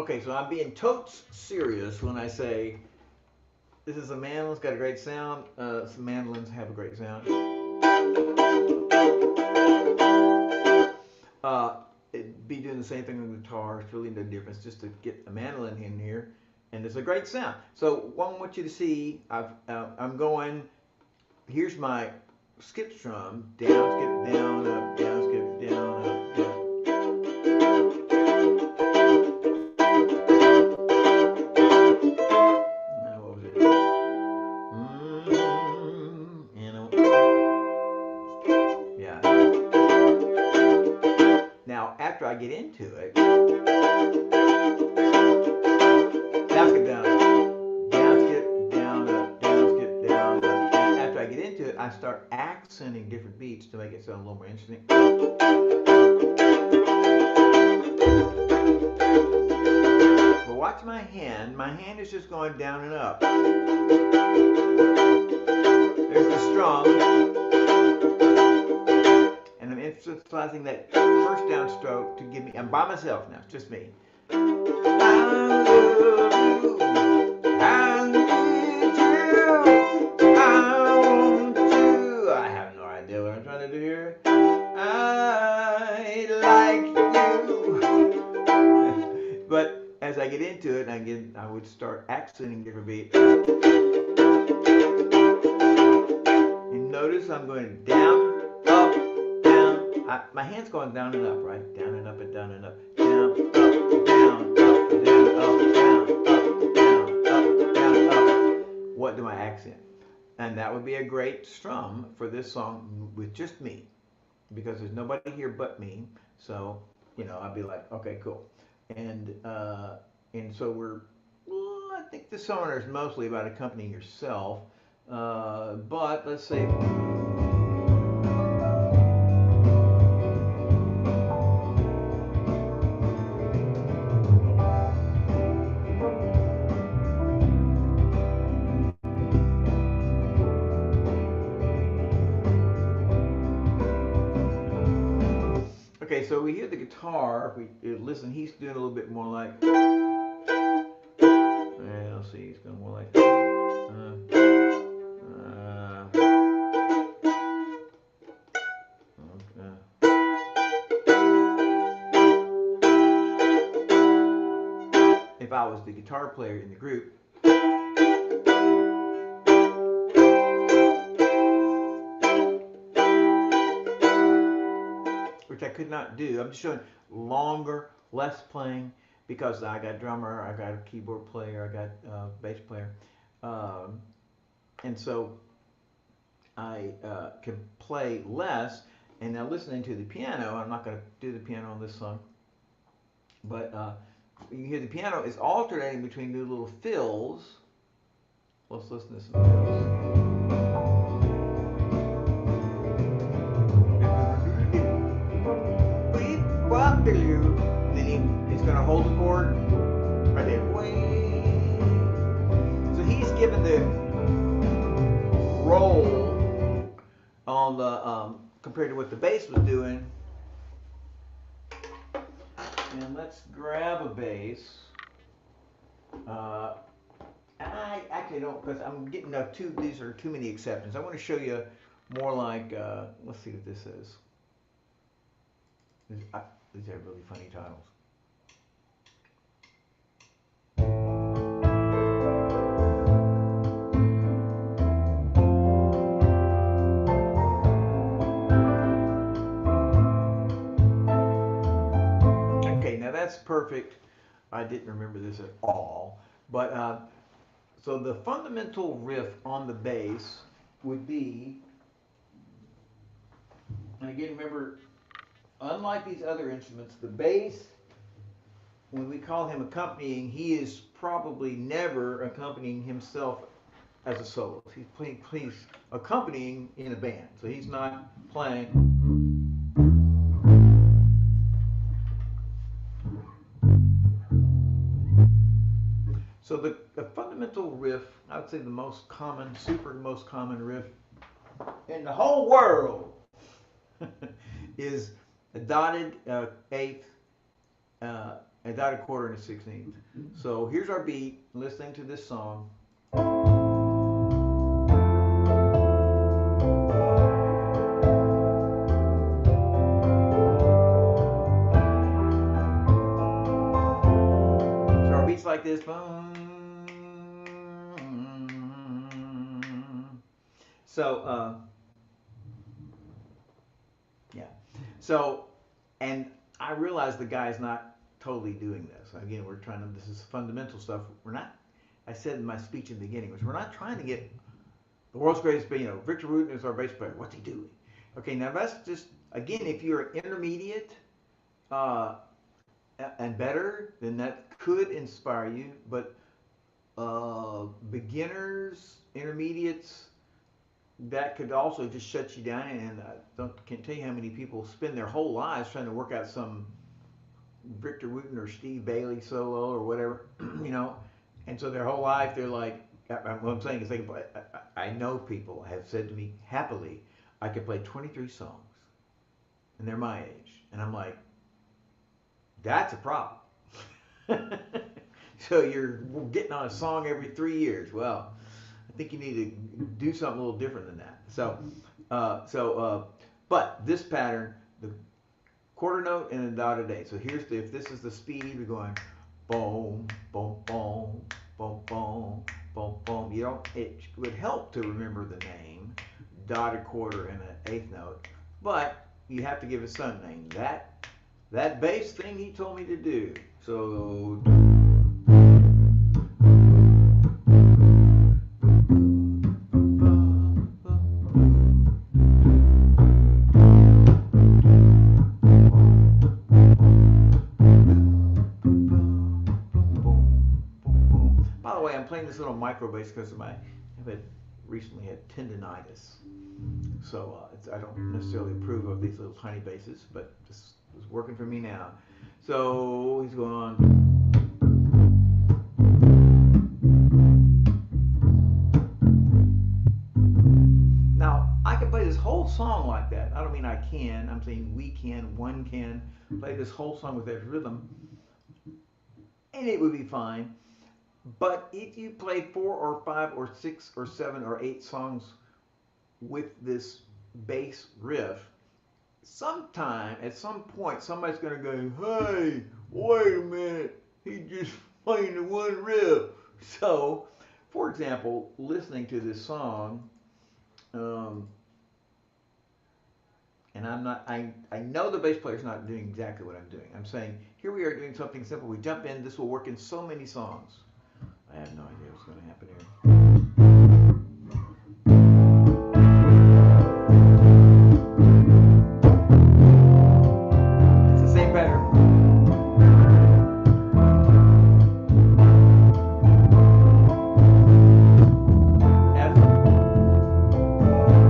Okay, so I'm being totes serious when I say this is a mandolin. It's got a great sound. Some mandolins have a great sound. It'd be doing the same thing with the guitar. It's really no difference just to get a mandolin in here, and it's a great sound. So what I want you to see, I'm going. Here's my skip strum: down, skip, down, up, down, skip, down, up, down. After I get into it, down, skip, down, down, skip, down, up, down, skip, down, up. And after I get into it, I start accenting different beats to make it sound a little more interesting. But watch my hand. My hand is just going down and up. There's the strum. And I'm emphasizing that first downstroke to give me, I'm by myself now, it's just me. I have no idea what I'm trying to do here. I like you. But as I get into it, I would start accenting different beats. And notice I'm going down, up, my hand's going down and up, right? Down and up and down and up. Down, up, down, up, down, up, down, up, down, up, down, up. What do I accent? And that would be a great strum for this song with just me, because there's nobody here but me. So, you know, I'd be like, okay, cool. And so I think this song is mostly about accompanying yourself. But let's say. Okay, so we hear the guitar. If we listen, he's doing a little bit more like. Let's see, he's going more like. If I was the guitar player in the group. Which I could not do. I'm just showing longer, less playing, because I got drummer, I got a keyboard player, I got bass player, and so I can play less. And now listening to the piano, I'm not going to do the piano on this song, but you hear the piano is alternating between new little fills. Let's listen to some fills. And then he's going to hold the chord right there. So he's given the roll on the compared to what the bass was doing. And let's grab a bass. I actually don't, because I'm getting these are too many exceptions. I want to show you more like, let's see what this is. These are really funny titles. Okay, now that's perfect. I didn't remember this at all. But so the fundamental riff on the bass would be, and again, remember, unlike these other instruments, the bass, when we call him accompanying, he is probably never accompanying himself as a soloist. He's accompanying in a band. So he's not playing. So the fundamental riff, I would say the most common riff in the whole world is a dotted eighth a dotted quarter, and a 16th. So here's our beat, listening to this song. So our beat's like this. So, yeah. So, and I realize the guy's not totally doing this. Again, we're trying to, this is fundamental stuff. We're not, I said in my speech in the beginning, which we're not trying to get the world's greatest, Victor Wooten is our bass player. What's he doing? Okay, now that's just, again, if you're intermediate and better, then that could inspire you. But beginners, intermediates, that could also just shut you down. And I can't tell you how many people spend their whole lives trying to work out some Victor Wooten or Steve Bailey solo or whatever, and so their whole life they're like, what I'm saying is I know people have said to me happily, I could play 23 songs, and they're my age, and I'm like, that's a problem. So you're getting on a song every 3 years. Well, I think you need to do something a little different than that. So, but this pattern, the quarter note and a dotted eighth. So here's if this is the speed, we're going boom, boom, boom, boom, boom, boom, boom. It would help to remember the name, dotted quarter and an eighth note, but you have to give it some name. That bass thing he told me to do. So. This little micro bass because I've recently had tendonitis, so I don't necessarily approve of these little tiny basses, but this is working for me now. So he's going on. Now I can play this whole song like that. I don't mean I can. I'm saying we can. One can play this whole song with that rhythm, and it would be fine. But if you play 4 or 5 or 6 or 7 or 8 songs with this bass riff, sometime, at some point, somebody's going to go, hey, wait a minute, he's just playing the one riff. So, for example, listening to this song, and I know the bass player's not doing exactly what I'm doing. I'm saying, here we are doing something simple. We jump in, this will work in so many songs. I have no idea what's going to happen here. It's the same pattern. F.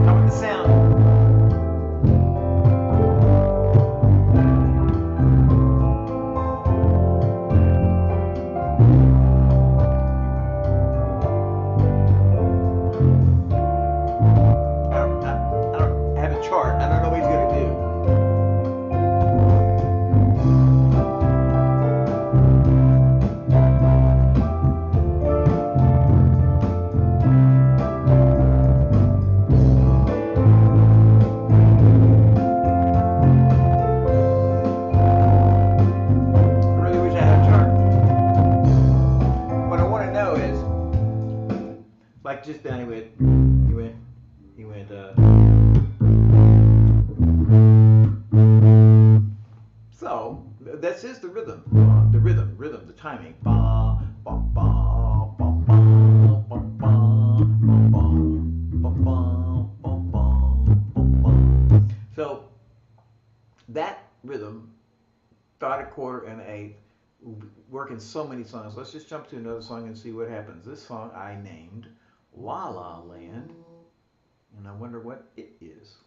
Come with the sound. Just then he went so this is the rhythm, the timing. Ba, ba, ba, ba, ba, ba, ba, ba, ba, ba, ba. So that rhythm, dotted quarter and eighth, work in so many songs. Let's just jump to another song and see what happens. This song I named La La Land, and I wonder what it is.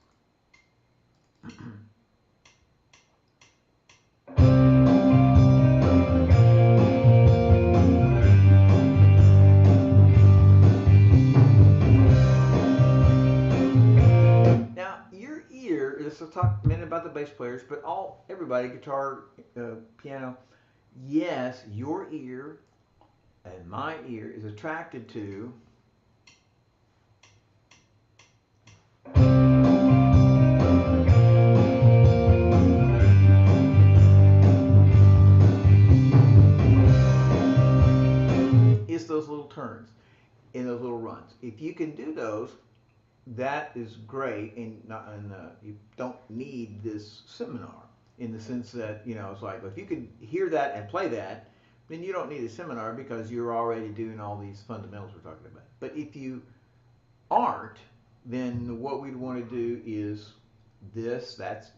Now, your ear, let's talk a minute about the bass players, but everybody, guitar, piano, yes, your ear and my ear is attracted to is those little turns in those little runs. If you can do those, that is great, and you don't need this seminar in the sense that it's like if you can hear that and play that, then you don't need a seminar because you're already doing all these fundamentals we're talking about. But if you aren't, then what we'd want to do is this. That's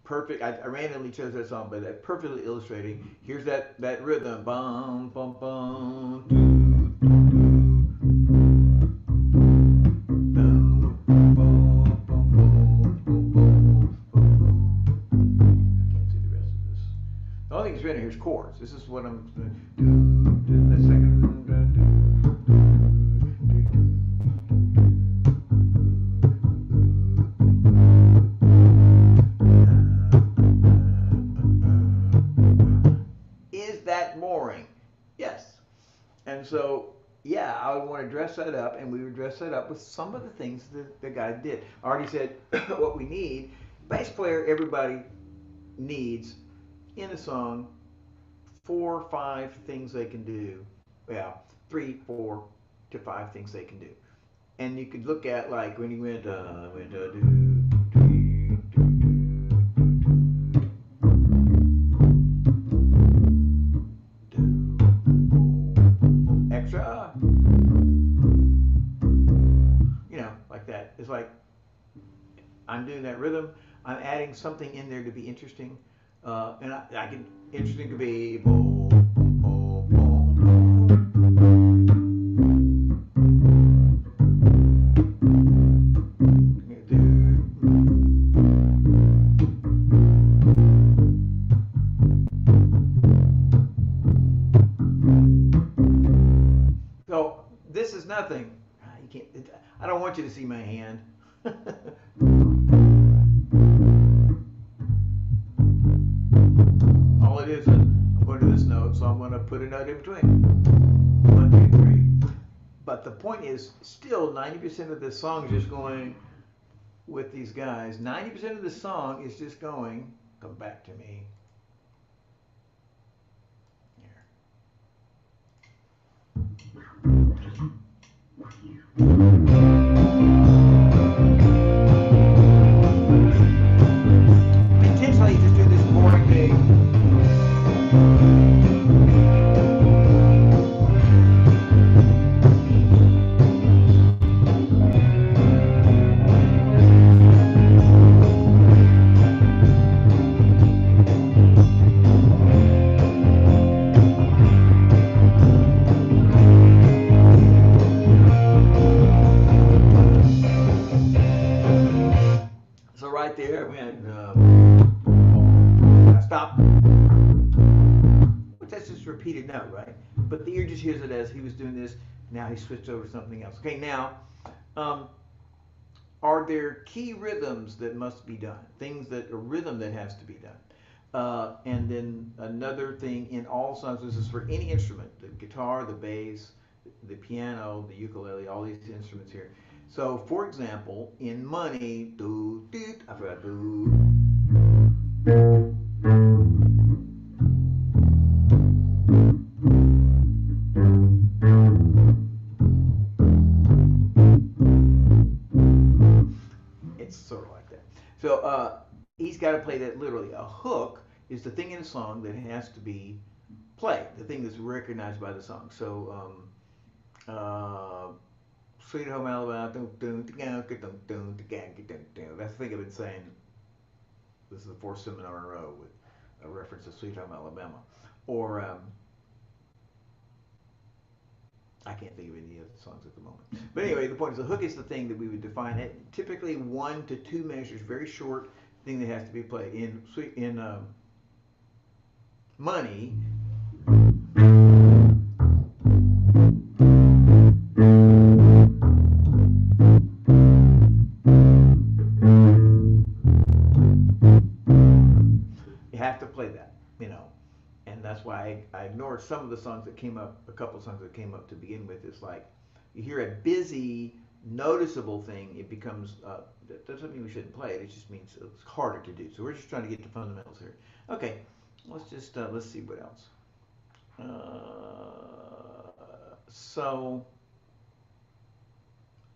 perfect. I randomly chose that song, but that's perfectly illustrating. Here's that rhythm. Bum bum bum. Doo, doo, doo, bum, bum, bum, bum, bum, bum, bum. I can't see the rest of this. The only thing that's written here is chords. This is what I'm do the second. Is that boring? Yes. And so, yeah, I would want to dress that up, and we would dress that up with some of the things that the guy did. I already said what we need. Bass player, everybody needs in a song 4 or 5 things they can do. Well, 3, 4 to 5 things they can do. And you could look at like when he went do, extra, like that. It's like I'm doing that rhythm. I'm adding something in there to be interesting, and I can interesting could be boom, boom, boom, boom, so this is nothing. You can't. I don't want you to see my hand. All it is, I'm going to this note, so I'm going to put a note in between. 1, 2, 3. But the point is, still 90% of this song is just going with these guys. 90% of the song is just going. Come back to me. Intentionally just do this boring thing. So right there, man, stop. But that's just a repeated note, right? But the ear just hears it as he was doing this. Now he switched over to something else. Okay, now, are there key rhythms that must be done? Things that a rhythm that has to be done. And then another thing in all songs, this is for any instrument, the guitar, the bass, the piano, the ukulele, all these instruments here. So, for example, in Money, do, do, I forgot do. It's sort of like that. So, he's got to play that literally. A hook is the thing in a song that has to be played, the thing that's recognized by the song. So, Sweet Home Alabama, that's the thing I've been saying. This is the 4th seminar in a row with a reference to Sweet Home Alabama. Or, I can't think of any other songs at the moment. But anyway, the point is the hook is the thing that we would define it. Typically 1 to 2 measures, very short thing that has to be played. In Money, you have to play that, and that's why the songs that came up, a couple of songs that came up to begin with, is like, you hear a busy, noticeable thing, it becomes, that doesn't mean we shouldn't play it, it just means it's harder to do. So we're just trying to get to fundamentals here. Okay, let's just, let's see what else. So,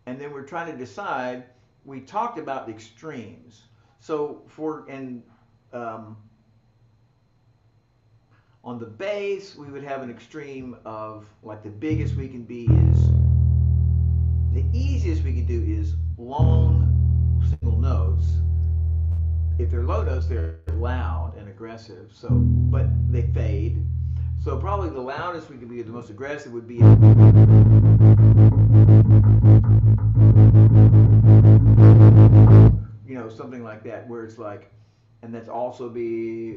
and then we're trying to decide, we talked about the extremes. So on the bass, we would have an extreme of, like, the biggest we can be is, the easiest we can do is long single notes. If they're low notes, they're loud and aggressive, so, but they fade. So probably the loudest we could be, the most aggressive would be, you know, something like that, where it's like, and that's also be,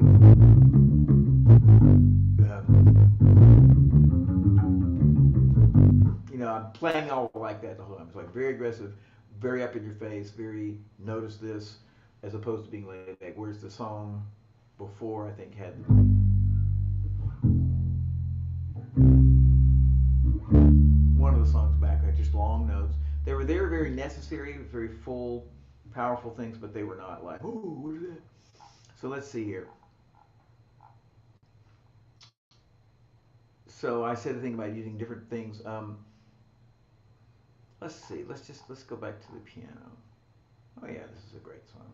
you know, I'm playing all like that the whole time. It's like very aggressive, very up in your face, very notice this, as opposed to being laid back. Whereas the song before, I think, had one of the songs back had just long notes. They were very necessary, very full, powerful things, but they were not like, ooh, what is that? So let's see here. So I said the thing about using different things. Let's see. Let's go back to the piano. Oh yeah, this is a great song.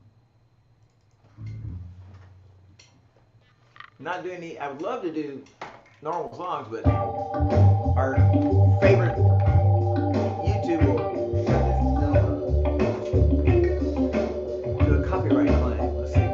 Not doing any. I would love to do normal songs, but our favorite YouTube will shut this down to a copyright claim. Let's see.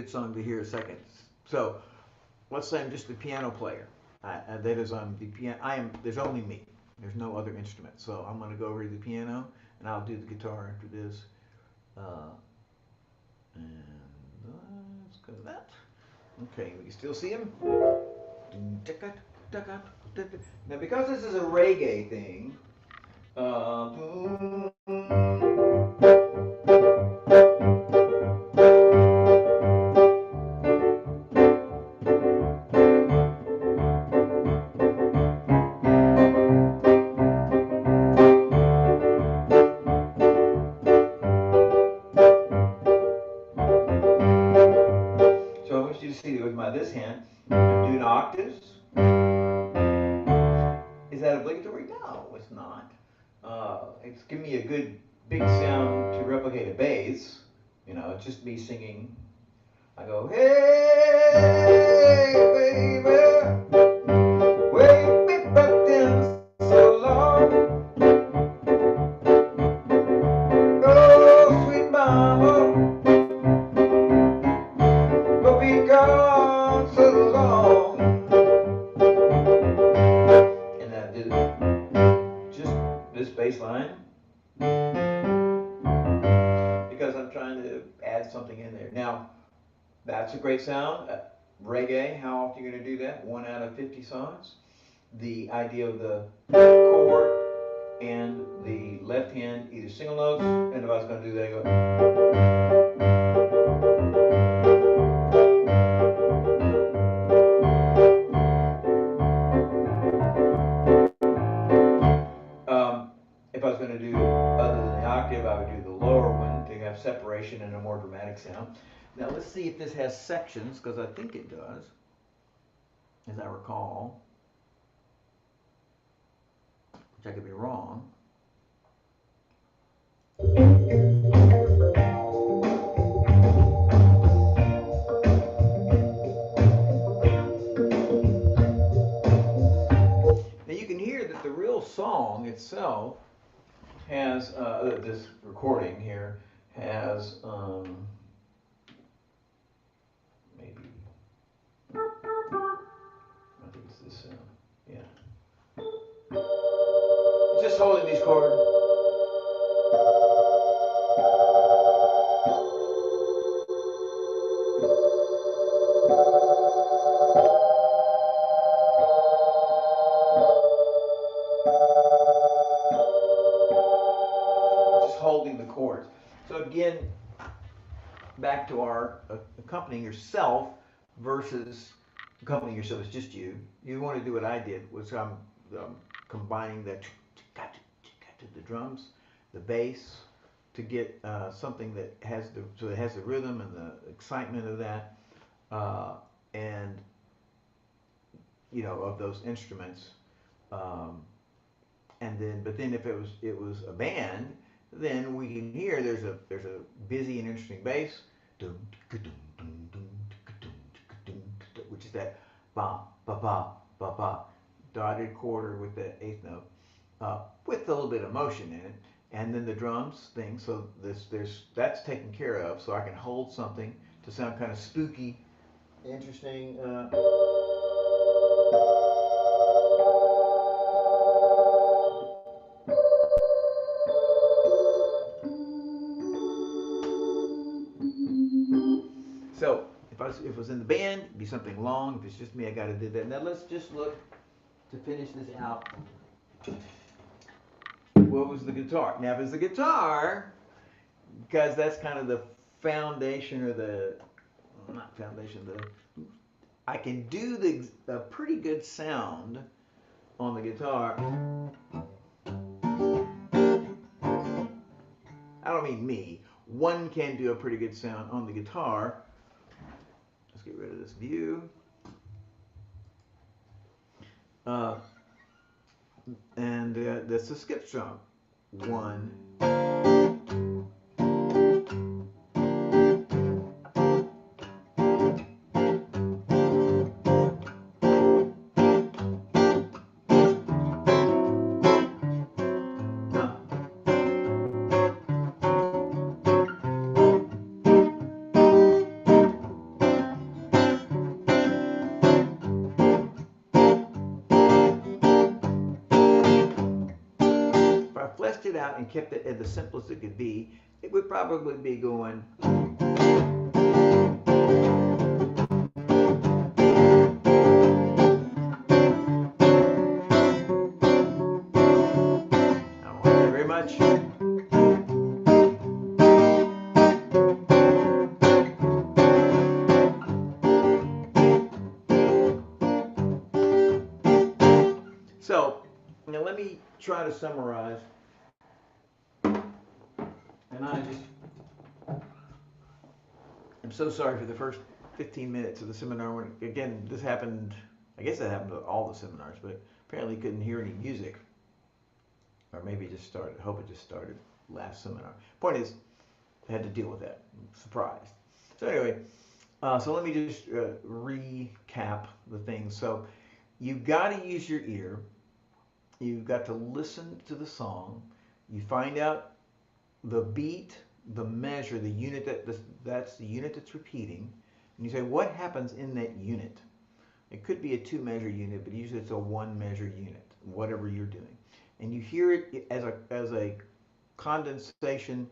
Song to hear a second. So let's say I'm just the piano player. That is, I'm the piano. There's only me. There's no other instrument. So I'm going to go over to the piano, and I'll do the guitar after this. And let's go to that. Okay, we can still see him. Now, because this is a reggae thing, this hand, I'm doing octaves. Is that obligatory? No, it's not. It's giving me a good big sound to replicate a bass. You know, it's just me singing. I go, hey, baby, wait me back then so long. Oh, sweet mama, don't be gone so long. And I did just this bass line because I'm trying to add something in there. Now, that's a great sound. Reggae, how often are you going to do that? 1 out of 50 songs. The idea of the chord and the left hand, either single notes, and if I was going to do that, I go. If I was going to do, other than the octave, I would do the lower one to have separation and a more dramatic sound. Now let's see if this has sections, because I think it does, as I recall, which I could be wrong. Now you can hear that the real song itself has, this recording here has, maybe, I think it's this sound, yeah. Just holding these chords. Just holding the chords. So again, back to our accompanying yourself versus accompanying yourself is just you. You want to do what I did, which I'm combining the drums, the bass, to get something that has so it has the rhythm and the excitement of that, and of those instruments, and then if it was a band, then we can hear there's a busy and interesting bass, which is that ba ba ba ba ba dotted quarter with the eighth note, with a little bit of motion in it, and then the drums thing. So that's taken care of. So I can hold something to sound kind of spooky, interesting. So if it was in the band, it'd be something long. If it's just me, I got to do that. Now let's just look to finish this out. What was the guitar? Now if it's the guitar, because that's kind of the foundation, or the not foundation, I can do a pretty good sound on the guitar. I don't mean me. One can do a pretty good sound on the guitar. Let's get rid of this view. And that's the skip strum. 1. Fleshed it out and kept it as the simplest it could be, it would probably be going. I don't like that very much. So, now let me try to summarize. And I'm so sorry for the first 15 minutes of the seminar. When, again, this happened, I guess that happened to all the seminars, but apparently couldn't hear any music. Or maybe it just started, I hope it just started last seminar. Point is, I had to deal with that. I'm surprised. So anyway, so let me just recap the things. So you've got to use your ear. You've got to listen to the song. You find out the beat, the measure, the unit that's the unit that's repeating, and you say, what happens in that unit? It could be a 2-measure unit, but usually it's a 1-measure unit, whatever you're doing. And you hear it as a condensation,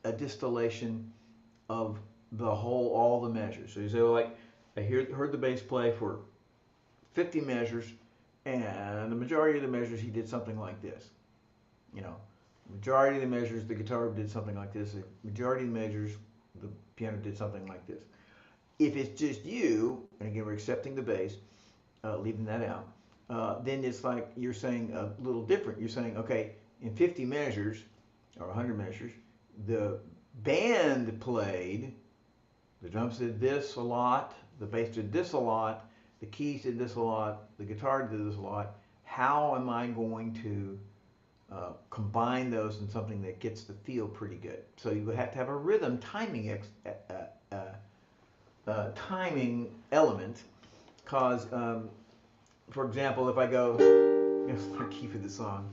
a distillation of all the measures. So you say, well, like, I heard the bass play for 50 measures, and the majority of the measures he did something like this. Majority of the measures, the guitar did something like this. The majority of the measures, the piano did something like this. If it's just you, and again, we're accepting the bass, leaving that out, then it's like you're saying a little different. You're saying, okay, in 50 measures, or 100 measures, the band played, the drums did this a lot, the bass did this a lot, the keys did this a lot, the guitar did this a lot. How am I going to combine those in something that gets the feel pretty good? So you would have to have a rhythm timing timing element, because for example, if I go, here's the key for the song.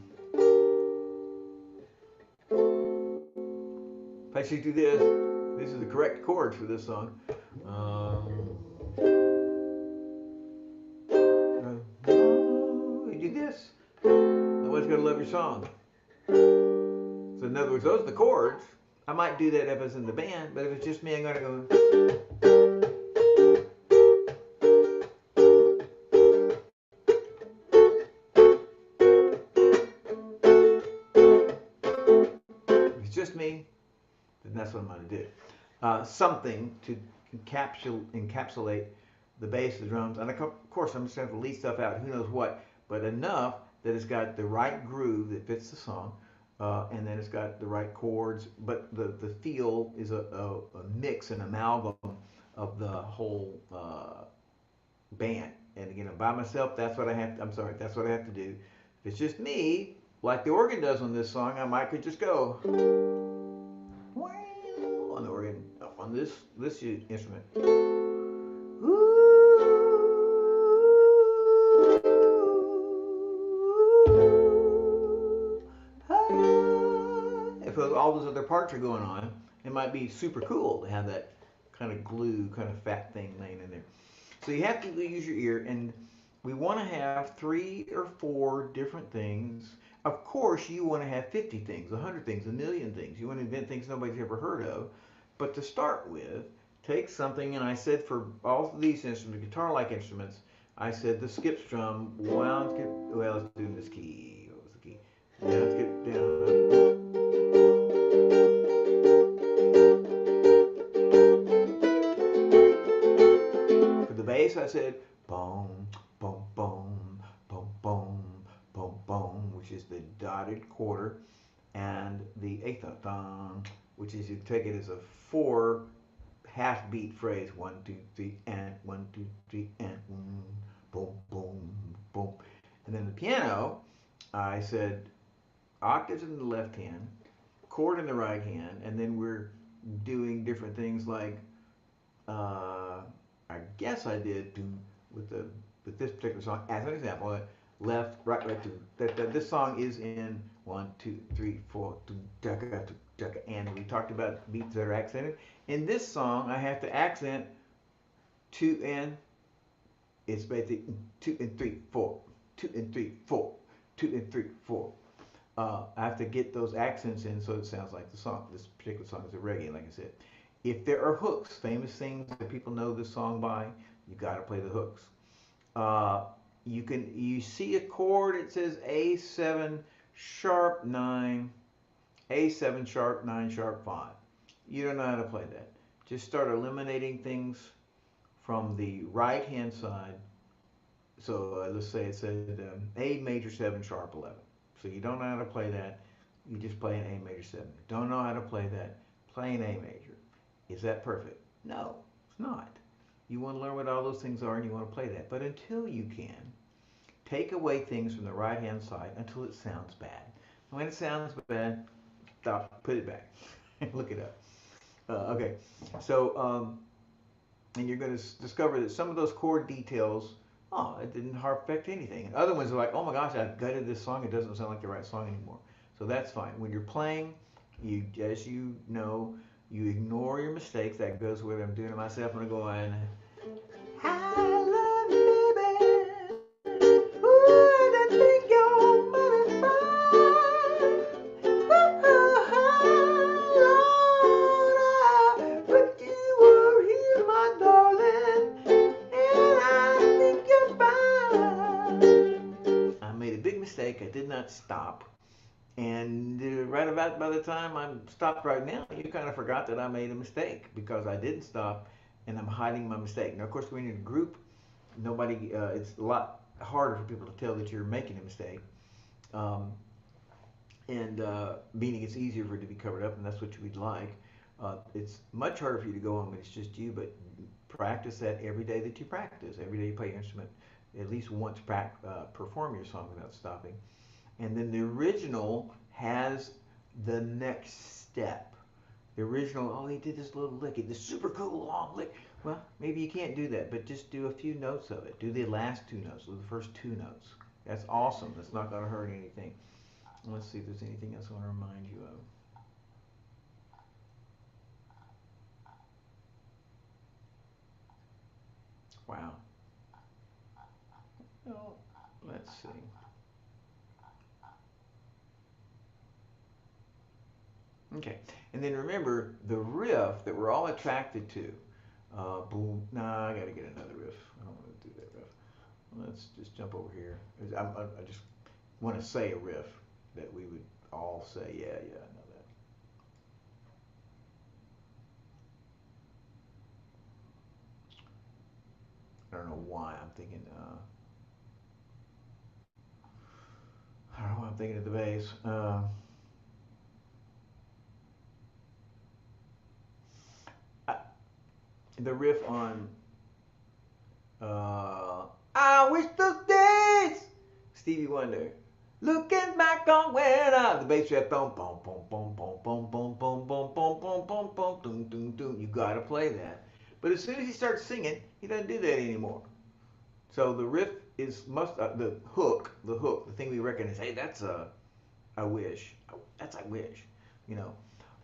If I actually do this is the correct chord for this song. You do this. love your song. So in other words, those are the chords. I might do that if I was in the band, but if it's just me, I'm going to go. If it's just me, then that's what I'm going to do. Something to encapsulate the bass, the drums, and of course I'm just going to have to leave stuff out, who knows what, but enough that it's got the right groove that fits the song, and then it's got the right chords, but the feel is a mix, an amalgam of the whole band. And again, by myself, that's what I have to, I'm sorry, that's what I have to do. If it's just me, like the organ does on this song, I might could just go on the organ, on this instrument. If all those other parts are going on, it might be super cool to have that kind of glue, kind of fat thing laying in there. So you have to use your ear, and we want to have 3 or 4 different things. Of course, you want to have 50 things, 100 things, a million things. You want to invent things nobody's ever heard of. But to start with, take something, and I said for all of these instruments, guitar-like instruments, I said the skip strum, well, let's do this key. What was the key? Yeah, let's get down. For the bass, I said boom, boom, boom, boom, boom, boom, boom, which is the dotted quarter, and the eighth note, which is you take it as a 4 half beat phrase, 1, 2, 3, and 1, 2, 3, and boom, boom, boom. And then the piano, I said octaves in the left hand, chord in the right hand, and then we're doing different things like, I guess I did with this particular song as an example, left, right, right, this song is in 1, 2, 3, 4, and we talked about beats that are accented. In this song, I have to accent 2 and it's basically 2 and 3, 4, 2 and 3, 4, 2 and 3, 4. I have to get those accents in so it sounds like the song. This particular song is a reggae, like I said. If there are hooks, famous things that people know this song by, you got to play the hooks. You see a chord, it says A7 sharp 9, A7 sharp 9 sharp 5. You don't know how to play that. Just start eliminating things from the right hand side. So let's say it said A major 7 sharp 11. So you don't know how to play that. You just play an A major 7. Don't know how to play that. Play an A major. Is that perfect? No, it's not. You want to learn what all those things are and you want to play that. But until you can, take away things from the right hand side until it sounds bad. When it sounds bad, stop, put it back, look it up. Okay, so and you're going to discover that some of those chord details, oh, it didn't affect anything. And other ones are like, oh my gosh, I've gutted this song. It doesn't sound like the right song anymore. So that's fine. When you're playing, you, as you know, you ignore your mistakes. That goes with what I'm doing to myself. I'm going to go on. I love you, baby. Ooh, I think you're mighty fine. Lord, but you are here, my darling, and I think you're fine. I made a big mistake. I did not stop. And right about by the time I'm stopped right now, you kind of forgot that I made a mistake because I didn't stop and I'm hiding my mistake. Now, of course, when you're in a group, it's a lot harder for people to tell that you're making a mistake. Meaning it's easier for it to be covered up, and that's what we'd like. It's much harder for you to go on when it's just you, but practice that every day that you practice. Every day you play your instrument, at least once perform your song without stopping. And then the original has the next step. The original, oh, he did this little lick, this super cool long lick. Well, maybe you can't do that, but just do a few notes of it. Do the last 2 notes, or the first 2 notes. That's awesome. That's not going to hurt anything. Let's see if there's anything else I want to remind you of. Wow. Well, let's see. Okay, and then remember the riff that we're all attracted to. Boom. Nah, I got to get another riff. I don't want to do that riff. Let's just jump over here. I just want to say a riff that we would all say, yeah, yeah, I know that. I don't know why I'm thinking. I don't know why I'm thinking of the bass. I, the riff on I wish those days, Stevie Wonder. Looking back on when I the bass riff boom boom boom boom boom boom boom boom boom boom boom boom boom boom boom boom. You gotta play that. But as soon as he starts singing, he doesn't do that anymore. So the riff is must the hook, the thing we recognize. Hey, that's a I wish. That's I wish. You know.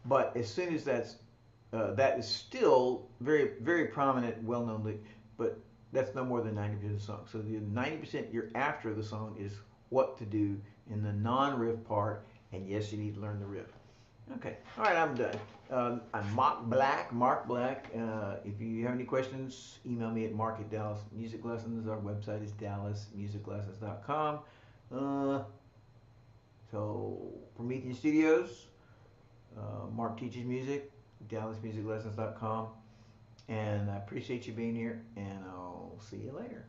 But as soon as that is still very prominent, well known, but that's no more than 90% of the song. So the 90% you're after the song is what to do in the non-riff part, and yes, you need to learn the riff. Okay, all right, I'm done. I'm Mark Black. If you have any questions, email me at mark@dallasmusiclessons. Our website is dallasmusiclessons.com. Uh, so Promethean Studios, Mark teaches music, dallasmusiclessons.com. And I appreciate you being here, and I'll see you later.